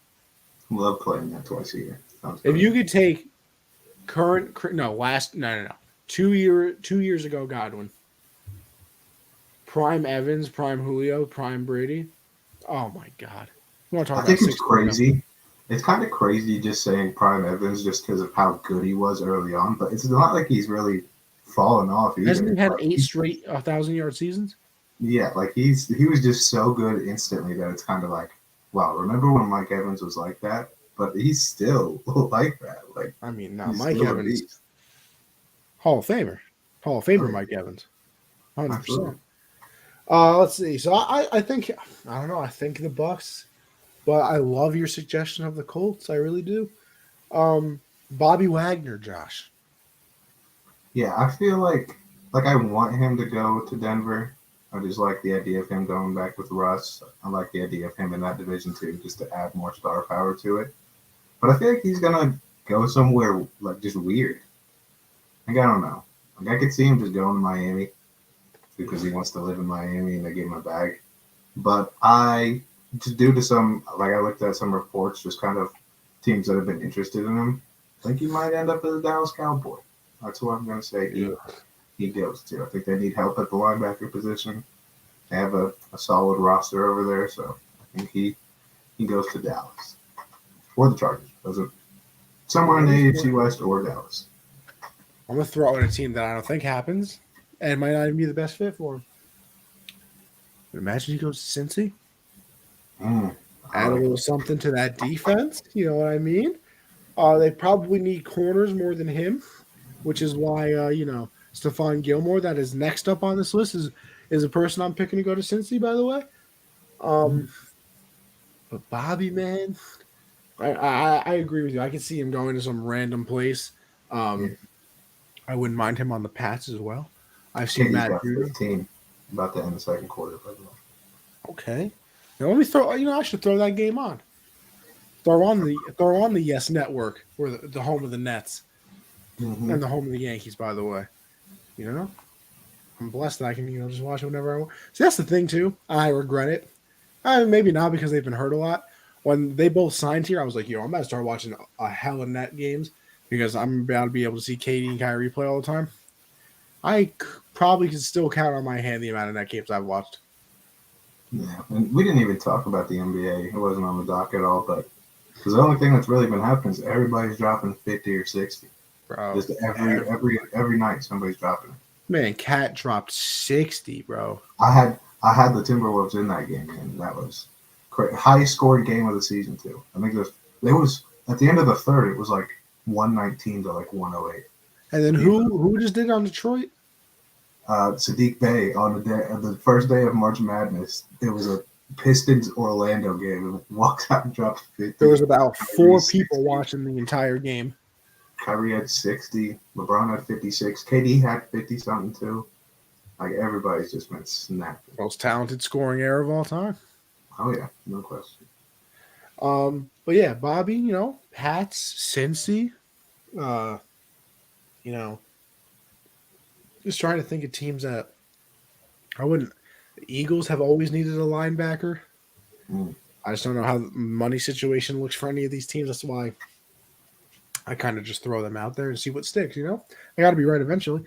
Love playing that twice a year. If you could take 2 years ago Godwin, prime Evans, prime Julio, prime Brady. Oh my God! I think it's crazy. It's kind of crazy just saying prime Evans just because of how good he was early on, but it's not like he's really fallen off. Hasn't he had 8 straight 1,000-yard seasons? Yeah, like he was just so good instantly that it's kind of like, wow. Remember when Mike Evans was like that? But he's still like that. Like, I mean, no, Mike Evans, Hall of Famer, right. Mike Evans, 100%. Let's see. So I think I don't know. I think the Bucks, but I love your suggestion of the Colts. I really do. Bobby Wagner, Josh. Yeah, I feel like I want him to go to Denver. I just like the idea of him going back with Russ. I like the idea of him in that division too, just to add more star power to it. But I feel like he's gonna go somewhere like just weird. Like I don't know. Like I could see him just going to Miami because he wants to live in Miami and they give him a bag. But I looked at some reports, just kind of teams that have been interested in him. I think he might end up as a Dallas Cowboy. That's what I'm gonna say. He goes to. I think they need help at the linebacker position. They have a solid roster over there, so I think he goes to Dallas or the Chargers. Somewhere in the AFC West or Dallas. I'm gonna throw in a team that I don't think happens and might not even be the best fit for him. But imagine he goes to Cincy. Add a little something to that defense. You know what I mean? They probably need corners more than him, which is why Stephon Gilmore, that is next up on this list, is a person I'm picking to go to Cincy, by the way. But Bobby, man, I agree with you. I can see him going to some random place. I wouldn't mind him on the Pats as well. I've seen Matt Judon. 15 about to end the second quarter, by the way. Okay. Now let me throw. I should throw that game on. Throw on the Yes Network, or the home of the Nets, and the home of the Yankees. By the way, I'm blessed that I can just watch it whenever I want. See, that's the thing too. I regret it. Maybe not because they've been hurt a lot. When they both signed here, I was like, I'm about to start watching a hell of net games because I'm about to be able to see Katie and Kyrie play all the time. I probably can still count on my hand the amount of net games I've watched. Yeah, and we didn't even talk about the NBA. It wasn't on the dock at all, but because the only thing that's really been happening is everybody's dropping 50 or 60. Bro, just every night somebody's dropping it. Man, Cat dropped 60, bro. I had the Timberwolves in that game, and that was highest scoring game of the season too. I think it was at the end of the third. It was like 119 to like 108. And then who just did it on Detroit? Sadiq Bey on the first day of March Madness. It was a Pistons Orlando game. Walked out and dropped 50. There was about Kyrie 4 people 60. watching the entire game. Kyrie had 60. LeBron had 56. KD had 50 something too. Like everybody's just been snapping. Most talented scoring era of all time. Oh yeah, no question. But yeah, Bobby, Pats, Cincy, uh, you know, just trying to think of teams that I wouldn't. The Eagles have always needed a linebacker. Mm. I just don't know how the money situation looks for any of these teams. That's why I kind of just throw them out there and see what sticks. I got to be right eventually.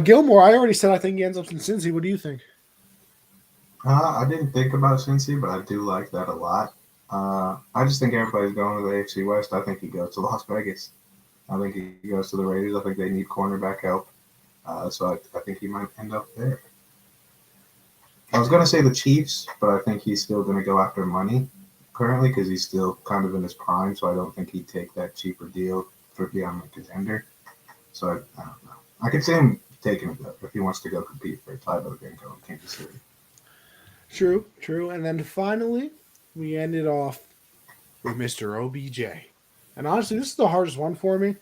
Gilmore, I already said I think he ends up in Cincy. What do you think? I didn't think about Cincy, but I do like that a lot. I just think everybody's going to the AFC West. I think he goes to Las Vegas. I think he goes to the Raiders. I think they need cornerback help. So I think he might end up there. I was going to say the Chiefs, but I think he's still going to go after money currently because he's still kind of in his prime. So I don't think he'd take that cheaper deal for being a contender. So I don't know. I could see him taking it though if he wants to go compete for a title again going to Kansas City. True. And then finally, we ended off with Mr. OBJ. And honestly, this is the hardest one for me.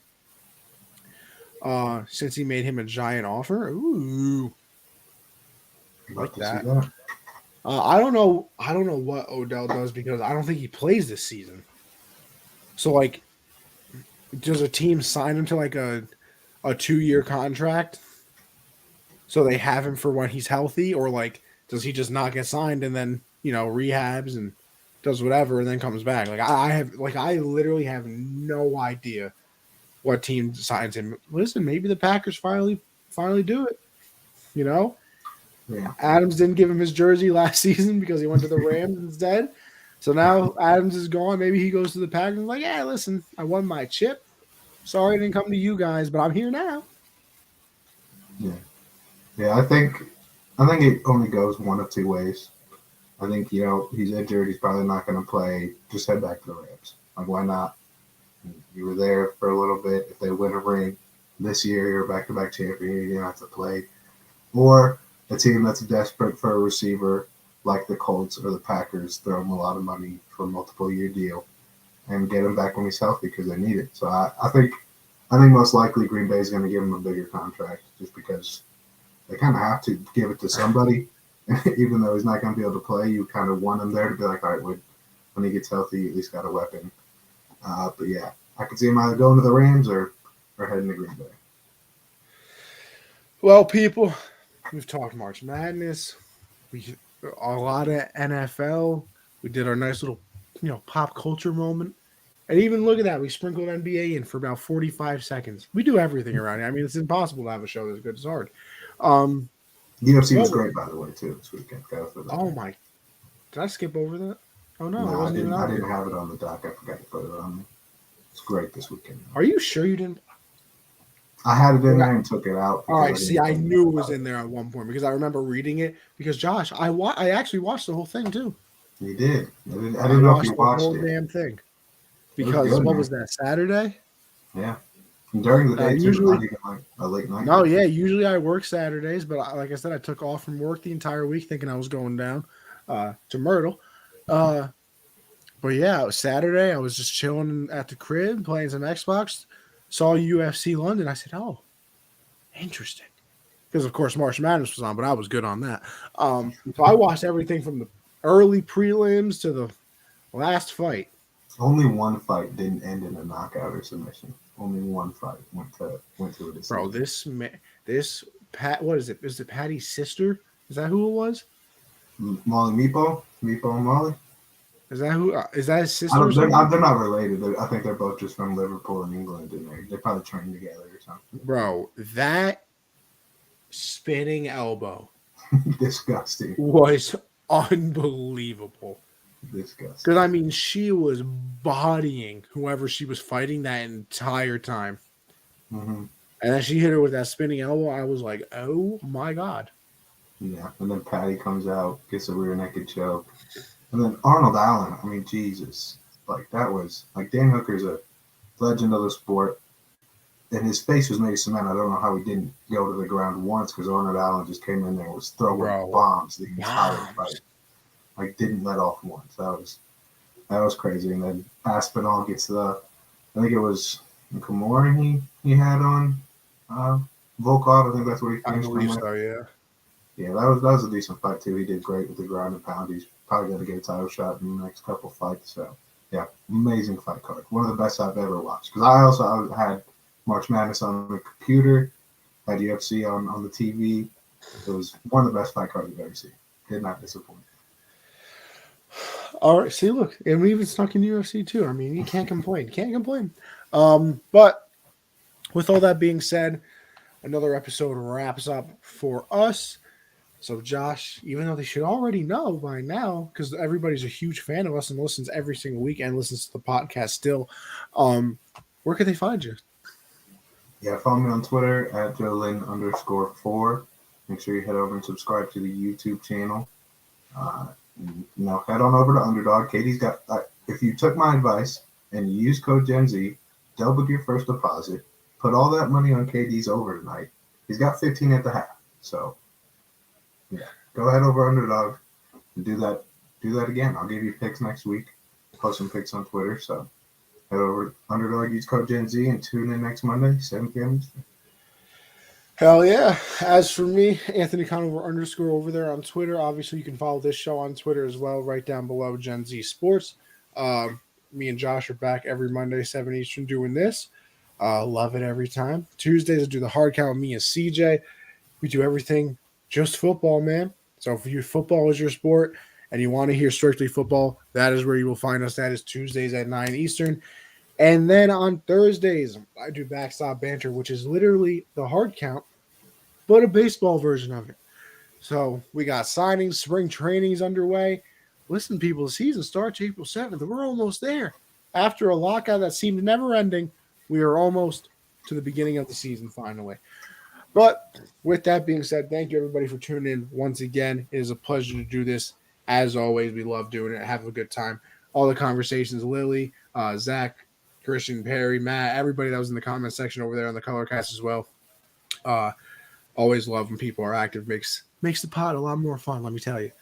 Since he made him a giant offer. Ooh. Like that. I don't know what Odell does because I don't think he plays this season. So like does a team sign him to like a 2-year contract so they have him for when he's healthy, or like does he just not get signed and then rehabs and does whatever and then comes back? Like I literally have no idea what team signs him. Listen, maybe the Packers finally do it. Yeah. Adams didn't give him his jersey last season because he went to the Rams instead. So now Adams is gone. Maybe he goes to the Packers and like, yeah, listen, I won my chip. Sorry I didn't come to you guys, but I'm here now. Yeah. I think it only goes one of two ways. I think he's injured. He's probably not going to play. Just head back to the Rams. Like, why not? You were there for a little bit. If they win a ring this year, you're a back-to-back champion. You don't have to play. Or a team that's desperate for a receiver, like the Colts or the Packers, throw him a lot of money for a multiple-year deal and get him back when he's healthy because they need it. So I think most likely Green Bay is going to give him a bigger contract just because they kind of have to give it to somebody. Even though he's not going to be able to play, you kind of want him there to be like, all right, when he gets healthy, he at least got a weapon. But yeah, I could see him either going to the Rams or heading to Green Bay. Well, people, we've talked March Madness. A lot of NFL. We did our nice little, pop culture moment. And even look at that, we sprinkled NBA in for about 45 seconds. We do everything around here. I mean, it's impossible to have a show that's good as hard. UFC was great, by the way, too, this weekend. Oh my! Did I skip over that? Oh no, No, it wasn't even I on didn't there. have it on the dock. I forgot to put it on there. It's great this weekend. Are you sure you didn't? I had it in there and took it out. All right. See, I knew it was in there at one point because I remember reading it. Because Josh, I actually watched the whole thing too. You did. I didn't know if you watched the whole it. damn thing. Because what was that, Saturday? Yeah. And during the day, usually, not even like a late night. No, yeah. Usually I work Saturdays, but like I said, I took off from work the entire week thinking I was going down to Myrtle. But yeah, it was Saturday. I was just chilling at the crib, playing some Xbox. Saw UFC London. I said, oh, interesting. Because, of course, March Madness was on, but I was good on that. So I watched everything from the early prelims to the last fight. Only one fight didn't end in a knockout or submission. Only one fight went to a decision. Bro, this Pat, what is it? Is it Patty's sister? Is that who it was? Molly Meepo and Molly. Is that who? Is that his sister? They're not related. I think they're both just from Liverpool and England, and they probably trained together or something. Bro, that spinning elbow, disgusting, was unbelievable. Disgusting. Because I mean, she was bodying whoever she was fighting that entire time, mm-hmm. And then she hit her with that spinning elbow. I was like, oh my god. Yeah, and then Patty comes out, gets a rear naked choke. And then Arnold Allen, I mean, Jesus. Like, that was, like, Dan Hooker's a legend of the sport. and his face was made of cement. I don't know how he didn't go to the ground once because Arnold Allen just came in there and was throwing bombs the entire fight. Like, didn't let off once. That was crazy. And then Aspinall gets I think it was Kimura he had on Volkov. I think that's what he finished. I believe so, yeah. Yeah, that was a decent fight too. He did great with the ground and pound. He's probably going to get a title shot in the next couple fights. So yeah, amazing fight card. One of the best I've ever watched. Because I had March Madness on the computer, had UFC on the TV. It was one of the best fight cards I've ever seen. Did not disappoint. All right, see, look, and we even snuck in UFC too. I mean, you can't complain. But with all that being said, another episode wraps up for us. So, Josh, even though they should already know by now, because everybody's a huge fan of us and listens every single week and listens to the podcast still, where can they find you? Yeah, follow me on Twitter at JoeLynn_4. Make sure you head over and subscribe to the YouTube channel. Head on over to Underdog. Katie's got, if you took my advice and you use code Gen Z, doubled your first deposit, put all that money on KD's over tonight. He's got 15 at the half. So, yeah, go ahead over Underdog and do that again. I'll give you picks next week. Post some picks on Twitter. So, head over to Underdog, use code Gen Z, and tune in next Monday, 7 p.m. Eastern. Hell yeah. As for me, Anthony Conover _ over there on Twitter. Obviously, you can follow this show on Twitter as well, right down below Gen Z Sports. Me and Josh are back every Monday, 7 Eastern, doing this. Love it every time. Tuesdays, I do the hard count with me and CJ. We do everything just football, man. So if football is your sport and you want to hear strictly football, that is where you will find us. That is Tuesdays at 9 Eastern. And then on Thursdays, I do Backstop Banter, which is literally the hard count, but a baseball version of it. So we got signings, spring trainings underway. Listen, people, the season starts April 7th. We're almost there. After a lockout that seemed never ending, we are almost to the beginning of the season finally. But with that being said, thank you, everybody, for tuning in once again. It is a pleasure to do this. As always, we love doing it. Have a good time. All the conversations, Lily, Zach, Christian, Perry, Matt, everybody that was in the comment section over there on the Colorcast as well. Always love when people are active. Makes the pod a lot more fun, let me tell you.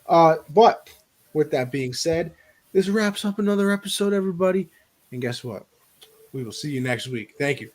But with that being said, this wraps up another episode, everybody. And guess what? We will see you next week. Thank you.